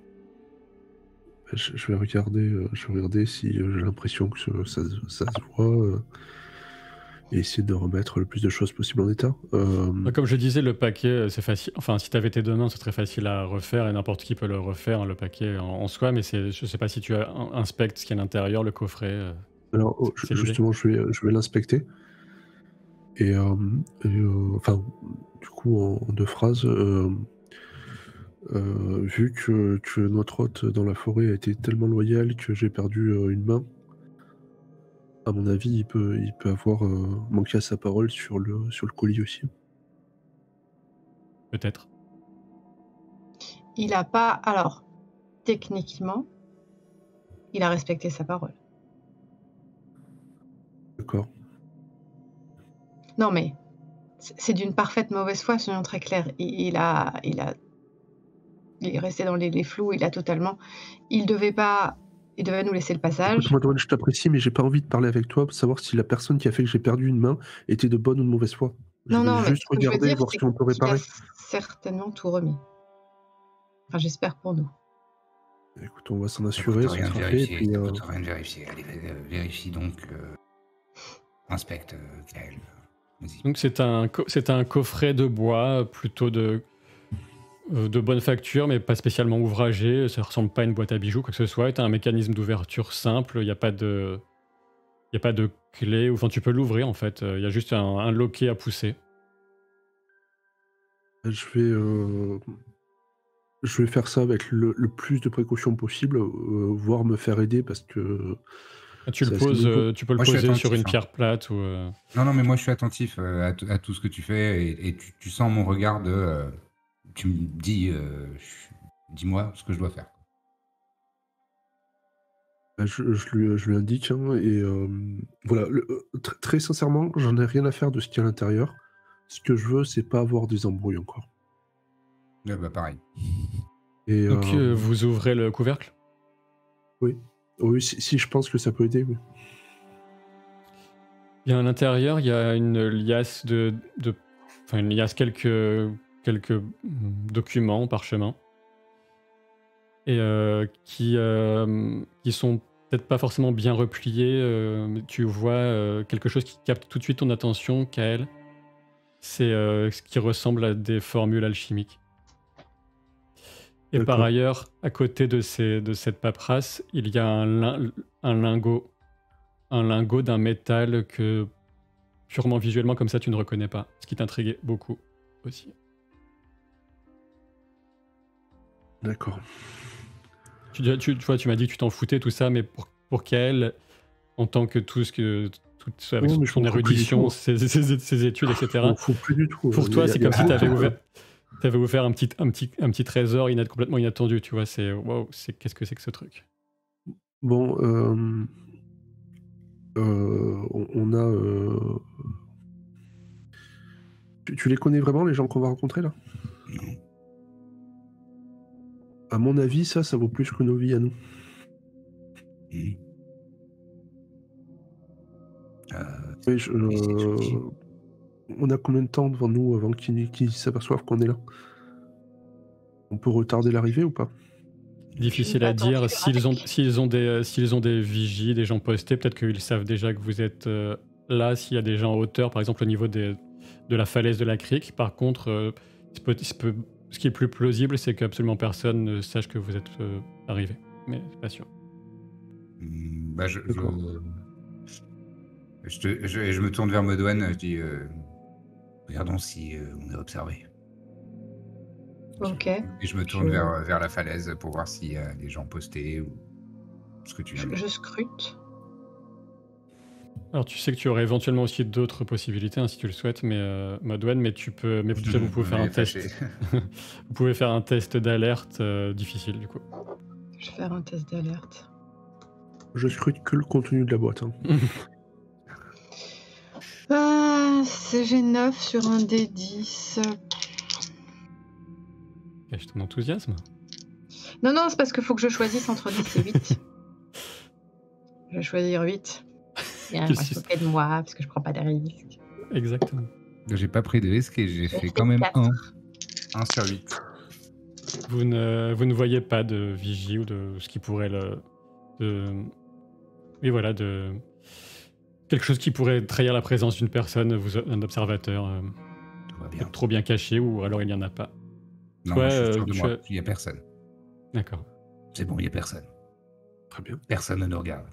Je vais regarder si j'ai l'impression que ça se voit et essayer de remettre le plus de choses possible en état. Comme je disais, le paquet, c'est facile. Enfin, si tu avais tes deux mains, c'est très facile à refaire et n'importe qui peut le refaire, hein, le paquet en soi. Mais je sais pas si tu inspectes ce qu'il y a à l'intérieur, le coffret. Alors, justement, je vais l'inspecter. Et enfin, du coup, en deux phrases, vu que notre hôte dans la forêt a été tellement loyal que j'ai perdu une main, À mon avis, il peut avoir manqué à sa parole sur le colis aussi. Peut-être. Il a pas... Alors, techniquement, il a respecté sa parole. D'accord. Non, mais c'est d'une parfaite mauvaise foi, soyons très clairs. Il est resté dans les flous, il devait nous laisser le passage. Écoute, Madouane, je t'apprécie, mais j'ai pas envie de parler avec toi pour savoir si la personne qui a fait que j'ai perdu une main était de bonne ou de mauvaise foi. Je Non, vais mais juste ce que je veux regarder et dire, voir c'est si on peut qu'il a réparer. certainement tout remis. Enfin, j'espère pour nous. Écoute, on va s'en Ça assurer, coûte ce rien de sera fait. Et vérifier. puis, Ça coûte rien de vérifier. Allez, vérifie donc. Inspecte, Kael. Vas-y. Donc c'est un coffret de bois plutôt de bonne facture, mais pas spécialement ouvragé. Ça ressemble pas à une boîte à bijoux, quoi que ce soit. Tu as un mécanisme d'ouverture simple. Il n'y a pas de clé. Enfin, tu peux l'ouvrir en fait. Il y a juste un loquet à pousser. je vais faire ça avec le plus de précautions possible, voire me faire aider parce que Tu c'est le assez poses, nouveau. tu peux le Moi, je suis poser sur attentif, une hein. pierre plate ou. Non, mais moi je suis attentif à tout ce que tu fais et tu sens mon regard de. Tu me dis, dis-moi ce que je dois faire. Je lui indique, hein, et voilà. Très sincèrement, j'en ai rien à faire de ce qu'il y a à l'intérieur. Ce que je veux, c'est pas avoir des embrouilles encore. Ouais, bah pareil. Et Donc vous ouvrez le couvercle. oui, si je pense que ça peut aider, oui. Bien à l'intérieur, il y a une liasse enfin une liasse quelques documents parchemins et qui sont peut-être pas forcément bien repliés. Mais tu vois quelque chose qui capte tout de suite ton attention, Kael. C'est ce qui ressemble à des formules alchimiques. Et par D'accord. ailleurs, à côté de cette paperasse, il y a un lingot d'un métal que purement visuellement comme ça tu ne reconnais pas, ce qui t'intriguait beaucoup aussi. D'accord. Tu vois, tu m'as dit que tu t'en foutais tout ça, mais pour Kael, en tant que avec Non, mais je son m'en fous plus du érudition, tout. ses études, etc. Je m'en fous plus du tout. Pour Il y toi, a- c'est il y a comme si rien tu de- avais ouvert un petit trésor complètement inattendu, tu vois. C'est wow, qu'est-ce que c'est que ce truc? Bon, on a. Tu les connais vraiment, les gens qu'on va rencontrer là? Non. À mon avis, ça vaut plus que nos vies à nous. Mhm. Oui, c'est qui? on a combien de temps devant nous avant qu'ils s'aperçoivent qu'on est là? On peut retarder l'arrivée ou pas? Difficile Bah, à t'en dire. fais S'ils ont des vigies, des gens postés, peut-être qu'ils savent déjà que vous êtes là. S'il y a des gens en hauteur, par exemple au niveau de la falaise de la crique. Par contre, ce qui est plus plausible, c'est qu'absolument personne ne sache que vous êtes arrivé. Mais c'est pas sûr. Bah, D'accord. je me tourne vers Modouane, je dis regardons si on est observé. Ok. Et je me tourne Je- vers la falaise pour voir s'il y a des gens postés ou ce que tu viens de dire. Je scrute. Alors tu sais que tu aurais éventuellement aussi d'autres possibilités hein, si tu le souhaites, mais Madouane, mais déjà vous pouvez faire un test. Vous pouvez faire un test d'alerte difficile du coup. Je vais faire un test d'alerte. Je scrute que le contenu de la boîte. Hein. J'ai 9 sur un D10. Cache ton enthousiasme. Non, c'est parce qu'il faut que je choisisse entre 10 et 8. Je vais choisir 8. Bien, Qu'est-ce moi, que je m'occupe de moi, parce que je prends pas de risques. Exactement. J'ai pas pris de risque et j'ai fait quand même 1 sur 8. Vous ne voyez pas de vigie ou de ce qui pourrait oui, voilà, quelque chose qui pourrait trahir la présence d'une personne, un observateur Tout va bien. trop bien caché, ou alors il n'y en a pas. Non, Ouais, je suis sûr de tu moi. as- Il y a personne. D'accord. C'est bon, il y a personne. Très bien. Personne ne nous regarde.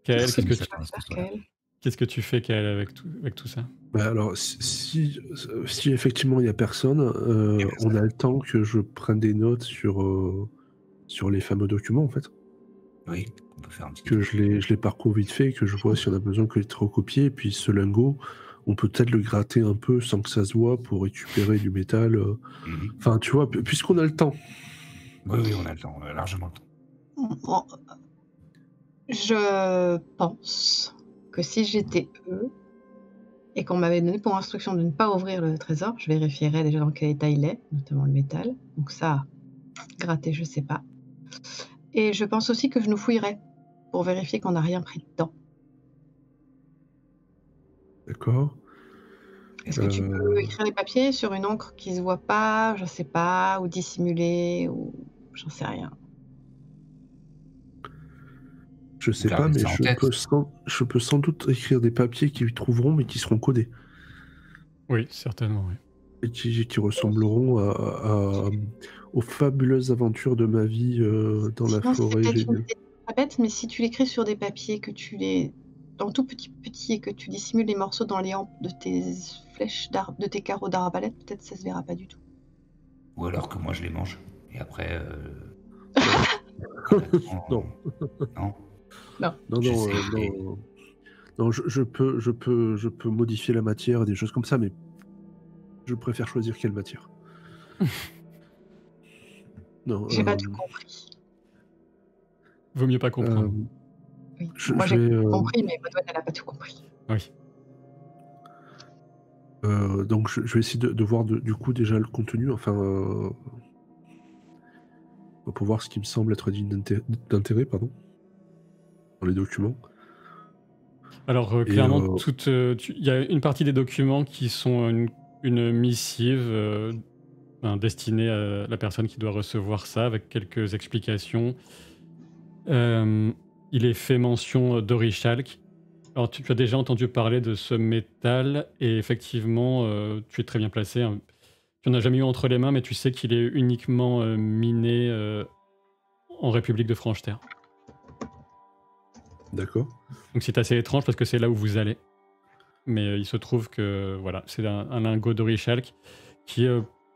Kael, Personne qu'est-ce ne que va faire qu'elle. qu'est-ce que tu fais, Kael, avec tout ça? Bah alors, si effectivement il n'y a personne, on a le temps que je prenne des notes sur les fameux documents en fait. Oui, On peut faire un petit que je les parcours vite fait, que je vois si on a besoin que d'être recopié. Et puis ce lingot, on peut peut-être le gratter un peu sans que ça se voit pour récupérer du métal. Mhm. Enfin, tu vois, puisqu'on a le temps. Oui, on a le temps, on a largement le temps. Bon, je pense que si j'étais eux et qu'on m'avait donné pour instruction de ne pas ouvrir le trésor, je vérifierais déjà dans quel état il est, notamment le métal. Donc ça, gratter, je sais pas. Et je pense aussi que je nous fouillerais pour vérifier qu'on n'a rien pris dedans. D'accord. Est-ce que tu peux écrire les papiers sur une encre qui se voit pas, je sais pas, ou dissimuler, ou j'en sais rien. Je sais Gardez pas, mais ça en tête. je peux sans doute écrire des papiers qui trouveront, mais qui seront codés. Oui, certainement, oui. Et qui ressembleront aux fabuleuses aventures de ma vie dans la Sinon, c'est forêt peut-être une géniale. idée pas bête, mais si tu l'écris sur des papiers, que tu les dans tout petit et que tu dissimules les morceaux dans les hampes de tes flèches de tes carreaux d'arbalète, peut-être ça se verra pas du tout. Ou alors que moi je les mange. Et après. Non. Non. Non, J'essaie. non, je peux modifier la matière, des choses comme ça, mais je préfère choisir quelle matière. Non, J'ai pas tout compris. Vaut mieux pas comprendre. Oui. je Moi, j'ai vais, compris, mais Maudouane, elle a pas tout compris. Oui. donc je vais essayer de voir du coup déjà le contenu, enfin pour voir ce qui me semble être digne d'intérêt, pardon, dans les documents. Alors clairement, il y a une partie des documents qui sont une missive destinée à la personne qui doit recevoir ça, avec quelques explications. Il est fait mention d'Orichalk. Alors tu as déjà entendu parler de ce métal, et effectivement, tu es très bien placé. Hein. Tu n'en as jamais eu entre les mains, mais tu sais qu'il est uniquement miné en République de Franche-Terre. D'accord. Donc c'est assez étrange parce que c'est là où vous allez. Mais il se trouve que voilà, c'est un lingot d'Orichalk qui,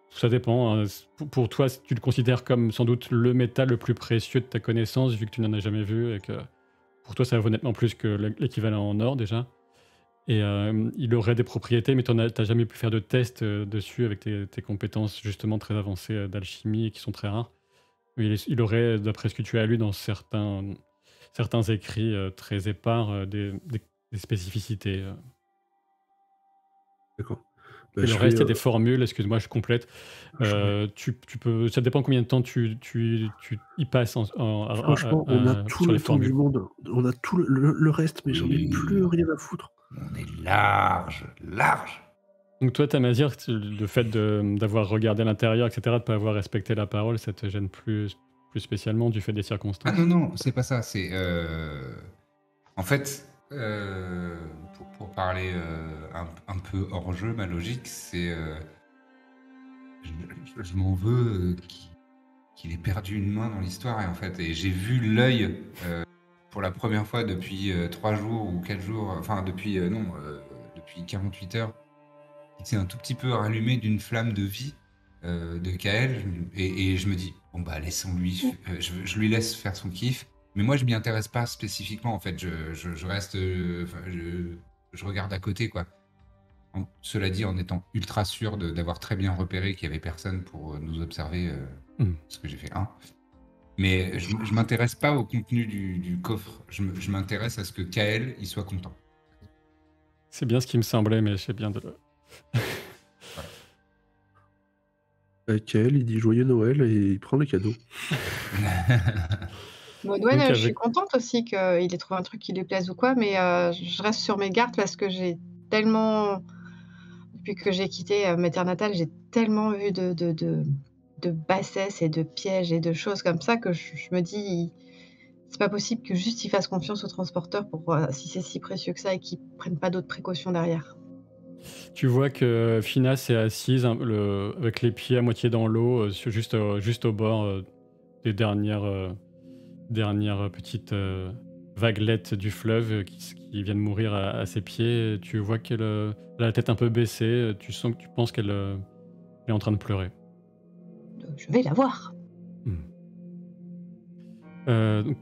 ça dépend. Hein. Pour toi, tu le considères comme sans doute le métal le plus précieux de ta connaissance, vu que tu n'en as jamais vu et que pour toi, ça vaut nettement plus que l'équivalent en or déjà. Et il aurait des propriétés, mais tu n'as jamais pu faire de test dessus avec tes compétences justement très avancées d'alchimie et qui sont très rares. Mais il aurait, d'après ce que tu as lu dans certains écrits très épars, des spécificités. D'accord. Et le reste, il y a des formules, excuse-moi, je complète. Tu peux, ça dépend combien de temps tu y passes Franchement, on a tout le temps du monde. On a tout le reste, mais j'en ai plus rien à foutre. On est large. Donc toi, Tamazir, le fait d'avoir regardé l'intérieur, etc., de ne pas avoir respecté la parole, ça te gêne plus spécialement du fait des circonstances? Ah non, c'est pas ça. C'est en fait, pour parler un peu hors jeu, ma logique, c'est je m'en veux qu'il ait perdu une main dans l'histoire, et en fait, et j'ai vu l'œil pour la première fois depuis 3 jours ou 4 jours, enfin depuis depuis 48 heures, qui s'est un tout petit peu rallumé d'une flamme de vie de Kael, et je me dis bon bah laissons-lui, je lui laisse faire son kiff, mais moi je m'y intéresse pas spécifiquement en fait, je reste, je regarde à côté quoi. Cela dit, en étant ultra sûr d'avoir très bien repéré qu'il y avait personne pour nous observer, parce que j'ai fait un. Mais je m'intéresse pas au contenu du coffre, je m'intéresse à ce que Kael il soit content. C'est bien ce qui me semblait, mais je sais bien de le... Kael, il dit joyeux Noël et il prend les cadeaux. Maudouane, Donc, je suis contente aussi qu'il ait trouvé un truc qui lui plaise ou quoi, mais je reste sur mes gardes parce que j'ai tellement, depuis que j'ai quitté mes terres natales, j'ai tellement vu de bassesse et de pièges et de choses comme ça que je me dis, c'est pas possible que juste il fasse confiance au transporteur pour si c'est si précieux que ça et qu'ils prennent pas d'autres précautions derrière. Tu vois que Fina s'est assise avec les pieds à moitié dans l'eau, juste au bord des dernières petites vaguelettes du fleuve qui viennent mourir à ses pieds. Tu vois qu'elle a la tête un peu baissée, tu penses qu'elle est en train de pleurer. Je vais la voir. Donc,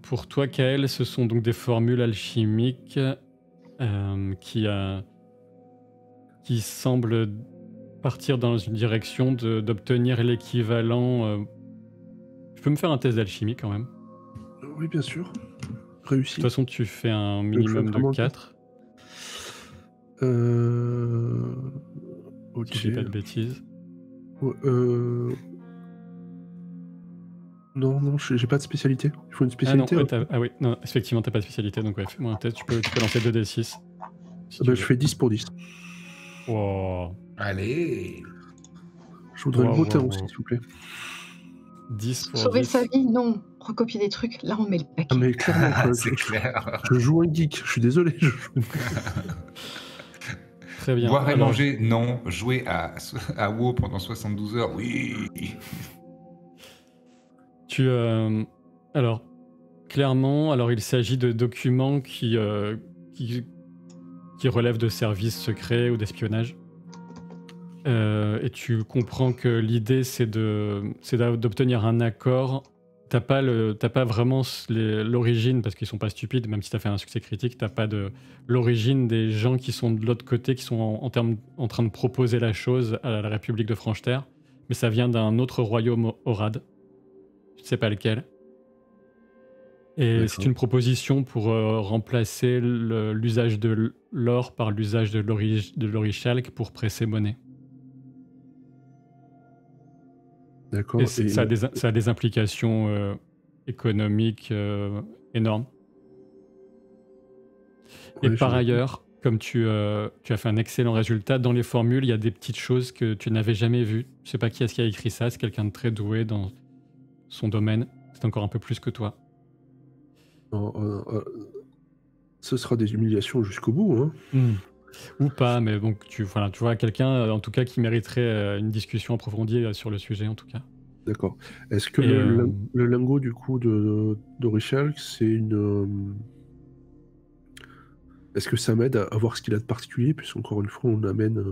Pour toi, Kael, ce sont donc des formules alchimiques qui semblent partir dans une direction d'obtenir l'équivalent. Tu peux me faire un test d'alchimie quand même. Oui, bien sûr. De Réussi. toute façon, tu fais un je minimum fais de vraiment 4, Ok. si je dis pas de bêtises. Ouais, Non, j'ai pas de spécialité. Il faut une Ah non, spécialité. ouais, oui, non, effectivement, t'as pas de spécialité, donc ouais, fais-moi un test. Tu peux lancer 2d6. Si tu Je veux. fais 10 pour 10. Wow. Allez. Je voudrais le voter Wow. aussi, s'il vous plaît. 10 pour Sauver 10. sa vie, non. Recopier des trucs, là on met le paquet. Ah, mais clairement, quoi, C'est clair. je joue un geek. Je suis désolé. Très bien. Boire et Alors, manger, non. Jouer à WoW pendant 72 heures, oui. Alors, clairement, il s'agit de documents qui relèvent de services secrets ou d'espionnage. Et tu comprends que l'idée, c'est d'obtenir un accord. T'as pas vraiment l'origine, parce qu'ils sont pas stupides, même si t'as fait un succès critique, t'as pas l'origine des gens qui sont de l'autre côté, qui sont en train de proposer la chose à la République de Franche-Terre, mais ça vient d'un autre royaume Orad. Je sais pas lequel. Et c'est une proposition pour remplacer l'usage de l'or par l'usage de l'orichalque pour presser monnaie. D'accord. Et ça a des implications économiques énormes. Et par ailleurs, comme tu as fait un excellent résultat, dans les formules, il y a des petites choses que tu n'avais jamais vues. Je sais pas qui est-ce qui a écrit ça, c'est quelqu'un de très doué dans son domaine. C'est encore un peu plus que toi. Ce sera des humiliations jusqu'au bout. Hein. Ou pas, mais donc tu vois quelqu'un en tout cas qui mériterait une discussion approfondie sur le sujet en tout cas. D'accord. Est-ce que le lingot du coup d'Orichalque, c'est une... Est-ce que ça m'aide à voir ce qu'il a de particulier, puisqu'encore une fois on amène...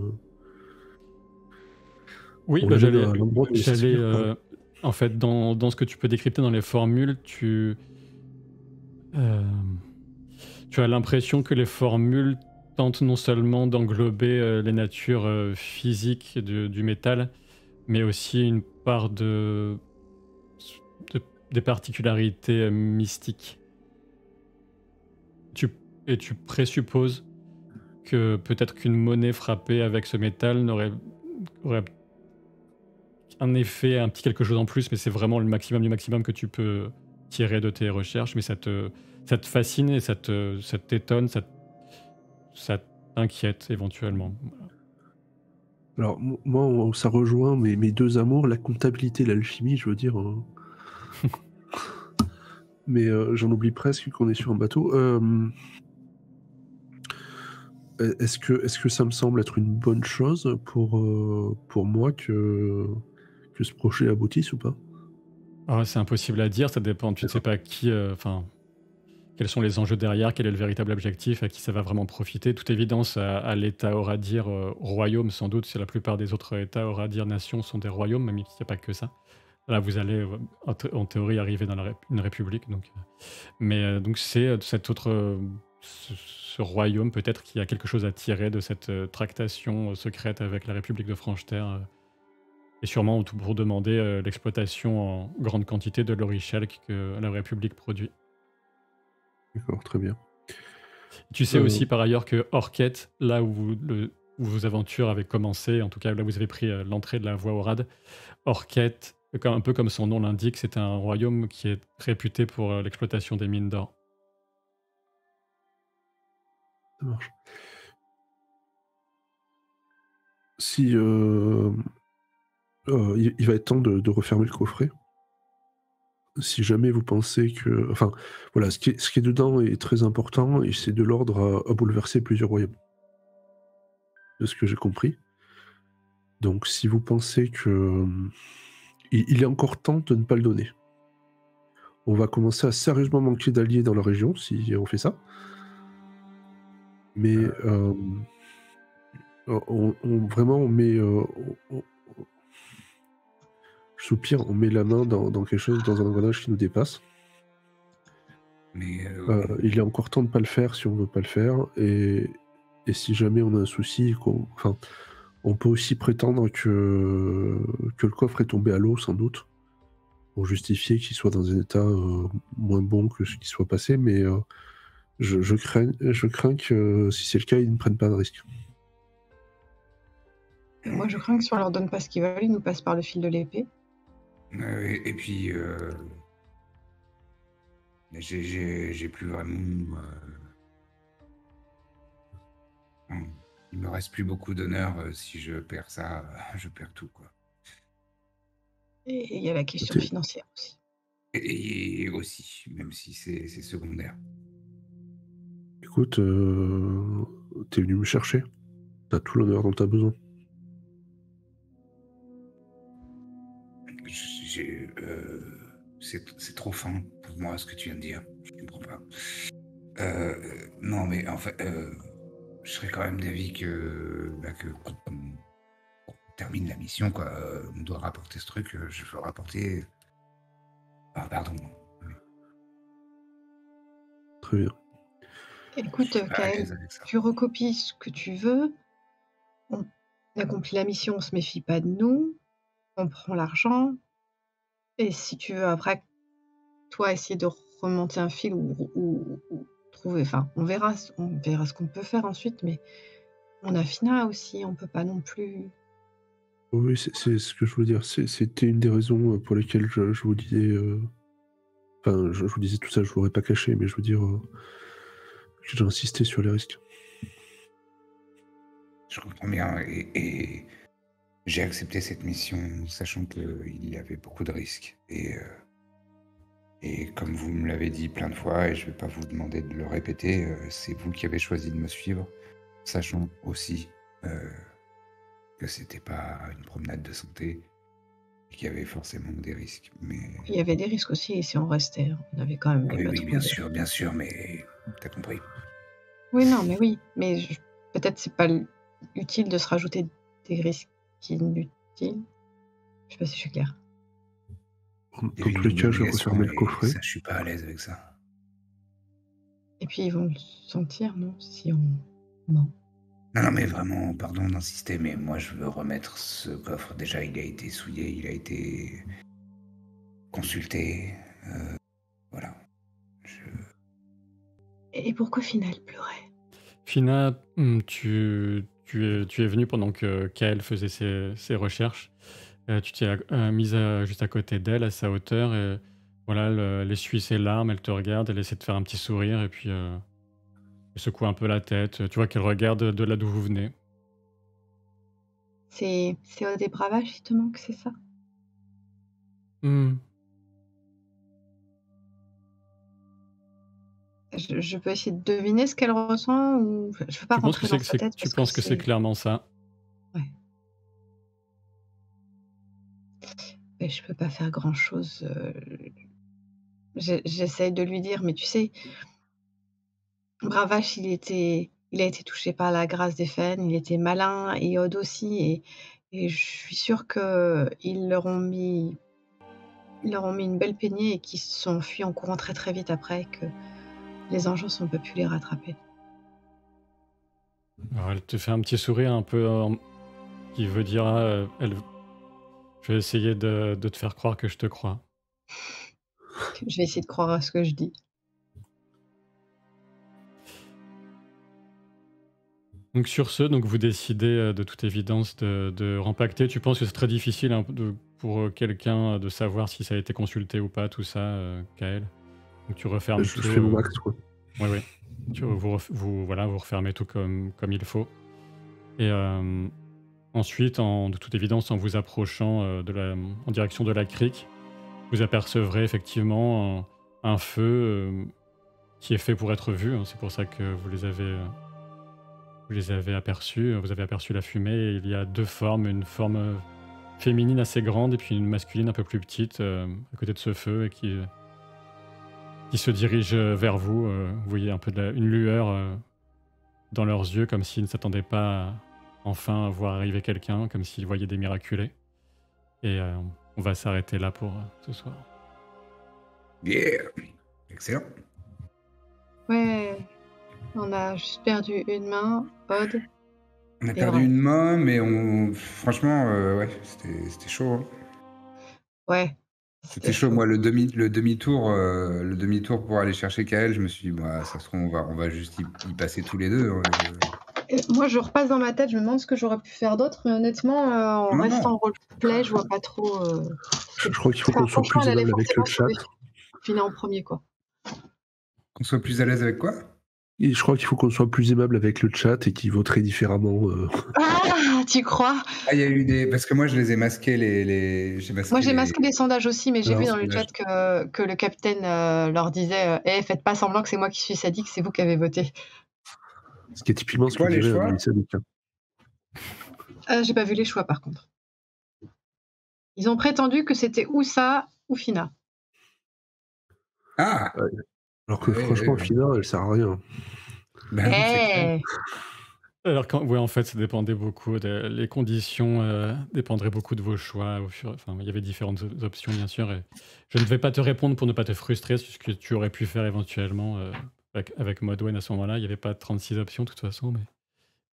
Oui, j'allais en fait dans ce que tu peux décrypter dans les formules, tu as l'impression que les formules tentent non seulement d'englober les natures physiques du métal, mais aussi une part des particularités mystiques. Et tu présupposes que peut-être qu'une monnaie frappée avec ce métal aurait un effet, un petit quelque chose en plus, mais c'est vraiment le maximum du maximum que tu peux tirer de tes recherches, mais ça te fascine et ça t'étonne, ça t'inquiète éventuellement. Alors moi, ça rejoint mes deux amours, la comptabilité et l'alchimie, je veux dire. Mais j'en oublie presque qu'on est sur un bateau. Est-ce que ça me semble être une bonne chose pour moi que ce projet aboutisse ou pas? C'est impossible à dire, ça dépend. Tu ne sais pas qui... quels sont les enjeux derrière, quel est le véritable objectif, à qui ça va vraiment profiter. Toute évidence, à l'État Oradir royaume, sans doute, si la plupart des autres États Oradir nations sont des royaumes, même s'il n'y a pas que ça. Là, vous allez, en théorie, arriver dans une république. Donc, mais donc c'est cet autre... ce royaume, peut-être, qui a quelque chose à tirer de cette tractation secrète avec la République de Franche-Terre. Et sûrement pour demander l'exploitation en grande quantité de l'orichalque que la République produit. D'accord, très bien. Tu sais aussi par ailleurs que Orquette, là où vos aventures avaient commencé, en tout cas là où vous avez pris l'entrée de la voie Orad, Orquette, un peu comme son nom l'indique, c'est un royaume qui est réputé pour l'exploitation des mines d'or. Ça marche. Si il va être temps de refermer le coffret. Si jamais vous pensez que... Enfin, voilà, ce qui est dedans est très important et c'est de l'ordre à bouleverser plusieurs royaumes. De ce que j'ai compris. Donc si vous pensez que... il est encore temps de ne pas le donner. On va commencer à sérieusement manquer d'alliés dans la région si on fait ça. Mais on met... Je soupire, on met la main dans quelque chose, dans un engrenage qui nous dépasse. Mais Il est encore temps de pas le faire si on veut pas le faire. Et si jamais on a un souci, enfin, on peut aussi prétendre que le coffre est tombé à l'eau, sans doute, pour justifier qu'il soit dans un état moins bon que ce qui soit passé. Mais je crains que si c'est le cas, ils ne prennent pas de risque. Moi, je crains que si on leur donne pas ce qu'ils veulent, ils nous passent par le fil de l'épée. et puis, j'ai plus vraiment. Il me reste plus beaucoup d'honneur. Si je perds ça, je perds tout, quoi. Et il y a la question Ok. financière aussi. Et aussi, même si c'est secondaire. Écoute, t'es venu me chercher. T'as tout l'honneur dont t'as besoin. C'est trop fin pour moi ce que tu viens de dire. Je comprends pas. Non, mais en fait, je serais quand même d'avis que qu'on termine la mission, quoi. On doit rapporter ce truc. Je veux rapporter. Ah, pardon. Très bien. Écoute, Je suis pas à Kael, l'aise avec ça. tu recopies ce que tu veux. On accomplit la mission, on se méfie pas de nous. On prend l'argent. Et si tu veux après, toi, essayer de remonter un fil ou trouver... Enfin, on verra ce qu'on peut faire ensuite, mais on a Fina aussi, on peut pas non plus... Oui, c'est ce que je veux dire. C'était une des raisons pour lesquelles je vous disais. Enfin, je vous disais tout ça, je ne l'aurais pas caché, mais je veux dire. J'ai insisté sur les risques. Je comprends bien. Et j'ai accepté cette mission, sachant qu'il y avait beaucoup de risques. Et comme vous me l'avez dit plein de fois, et je ne vais pas vous demander de le répéter, c'est vous qui avez choisi de me suivre, sachant aussi que c'était pas une promenade de santé, et qu'il y avait forcément des risques. Mais Il y avait des risques aussi si on restait. On avait quand même les oui, patrouilles. bien sûr, mais t'as compris. Oui, non, mais oui. Mais peut-être c'est pas utile de se rajouter des risques inutiles. Je sais pas si je suis claire. Dans tous les cas, je vais refermer le coffret. Ça, je suis pas à l'aise avec ça. Et puis ils vont le sentir, non? Si on ment. Non, mais vraiment, pardon d'insister, mais moi je veux remettre ce coffre. Déjà, il a été souillé, il a été consulté. Voilà. Et pourquoi Fina elle pleurait? Fina, tu es venu pendant que Kael faisait ses recherches. Tu t'es mise juste à côté d'elle, à sa hauteur, et voilà, elle essuie ses larmes, elle te regarde, elle essaie de faire un petit sourire, et puis elle secoue un peu la tête. Tu vois qu'elle regarde de là d'où vous venez. C'est des bravages qui te manque, c'est ça? Hmm. Je peux essayer de deviner ce qu'elle ressent ou je veux pas Tu penses rentrer que dans sa tête tu parce penses que c'est clairement ça? Ouais. Mais je peux pas faire grand-chose. J'essaye de lui dire, mais tu sais, Bravache, il a été touché par la grâce des Fênes, il était malin et Odd aussi, et je suis sûre qu'ils leur ont mis une belle peignée et qu'ils se sont enfuis en courant très très vite après, que les Engeance n'ont pas pu les rattraper. Alors, elle te fait un petit sourire un peu qui veut dire je vais essayer de te faire croire que je te crois. Je vais essayer de croire à ce que je dis. Donc sur ce, donc vous décidez de toute évidence de rempacter. Tu penses que c'est très difficile pour quelqu'un de savoir si ça a été consulté ou pas, tout ça, Kael. Donc tu refermes Je tout. fais mon max, quoi. Oui, oui. Vous refermez tout comme il faut. Et ensuite, de toute évidence, en vous approchant en direction de la crique, vous apercevrez effectivement un feu qui est fait pour être vu. Hein. C'est pour ça que vous les avez aperçus. Vous avez aperçu la fumée. Et il y a deux formes, une forme féminine assez grande et puis une masculine un peu plus petite à côté de ce feu et qui se dirige vers vous. Vous voyez un peu une lueur dans leurs yeux, comme s'ils ne s'attendaient pas à enfin voir arriver quelqu'un, comme s'ils voyaient des miraculés. Et on va s'arrêter là pour ce soir. Yeah. Excellent. Ouais, on a juste perdu une main, Odd. On a Et perdu ouais. une main, mais franchement, ouais, c'était chaud. Hein. Ouais. C'était chaud. Moi, le demi-tour pour aller chercher Kael, je me suis dit, bah, ça se trouve, on va juste y passer tous les deux. Hein. Et moi, je repasse dans ma tête, je me demande ce que j'aurais pu faire d'autre, mais honnêtement, en Non, restant non. en roleplay, je vois pas trop. Je crois qu'il faut qu'on soit Franchement, plus elle allait aimable avec le forcément chat. sauver Fina en premier, quoi. Qu'on soit plus à l'aise avec quoi? Et je crois qu'il faut qu'on soit plus aimable avec le chat et qu'il voterait différemment. Ah, tu crois? Ah, il y a eu des. Parce que moi, je les ai masqués, Moi, j'ai masqué les sondages aussi, mais j'ai Alors, vu dans le chat que le capitaine leur disait faites pas semblant que c'est moi qui suis sadique, c'est vous qui avez voté. Ce qui est typiquement ce quoi, que les dirait choix un ami sadique. J'ai pas vu les choix, par contre. Ils ont prétendu que c'était ou ça ou Fina. Ah Alors que franchement, Fina, elle sert à rien. Bah non, c'est clair. Alors, ouais, en fait, ça dépendait beaucoup. Les conditions dépendraient beaucoup de vos choix. Enfin, il y avait différentes options, bien sûr. Et je ne vais pas te répondre pour ne pas te frustrer sur ce que tu aurais pu faire éventuellement avec Modwen à ce moment-là. Il n'y avait pas 36 options, de toute façon. Mais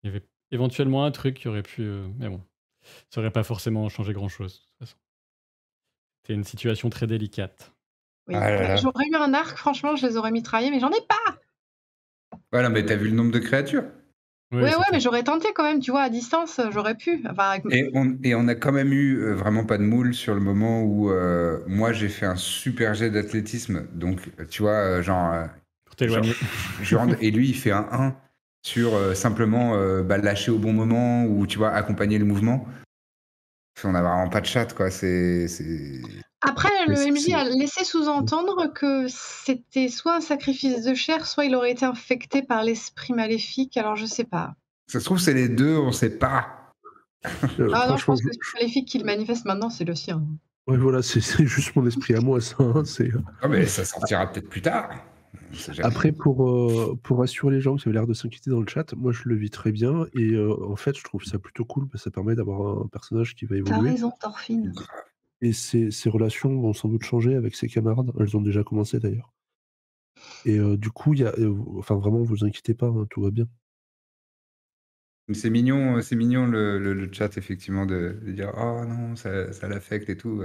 il y avait éventuellement un truc qui aurait pu. Mais bon, ça n'aurait pas forcément changé grand-chose, de toute façon. C'était une situation très délicate. Oui. Ah là là. J'aurais eu un arc, franchement, je les aurais mitraillés, mais j'en ai pas. Voilà, mais t'as vu le nombre de créatures? Ouais, mais j'aurais tenté quand même, tu vois, à distance, j'aurais pu. Enfin, avec... Et on a quand même eu vraiment pas de moule sur le moment où moi j'ai fait un super jet d'athlétisme. Donc, tu vois, Pour t'éloigner. et lui il fait un 1 sur simplement lâcher au bon moment ou tu vois, accompagner le mouvement. On n'a vraiment pas de chat, quoi. Après, le MJ a laissé sous-entendre que c'était soit un sacrifice de chair, soit il aurait été infecté par l'esprit maléfique, alors je sais pas. Ça se trouve, c'est les deux, on sait pas. Ah non, je pense que l'esprit maléfique qu'il manifeste maintenant, c'est le sien. Ouais, voilà, c'est juste mon esprit à moi, ça. Hein, Oh, mais ça sortira peut-être plus tard. Après, pour rassurer les gens qui avaient l'air de s'inquiéter dans le chat, moi je le vis très bien et en fait, je trouve ça plutôt cool parce que ça permet d'avoir un personnage qui va évoluer. T'as raison, Thorfinn. Et ses relations vont sans doute changer avec ses camarades. Elles ont déjà commencé d'ailleurs. Et du coup, enfin vraiment, vous inquiétez pas, hein, tout va bien. C'est mignon le chat, effectivement, de dire « Oh non, ça l'affecte et tout. »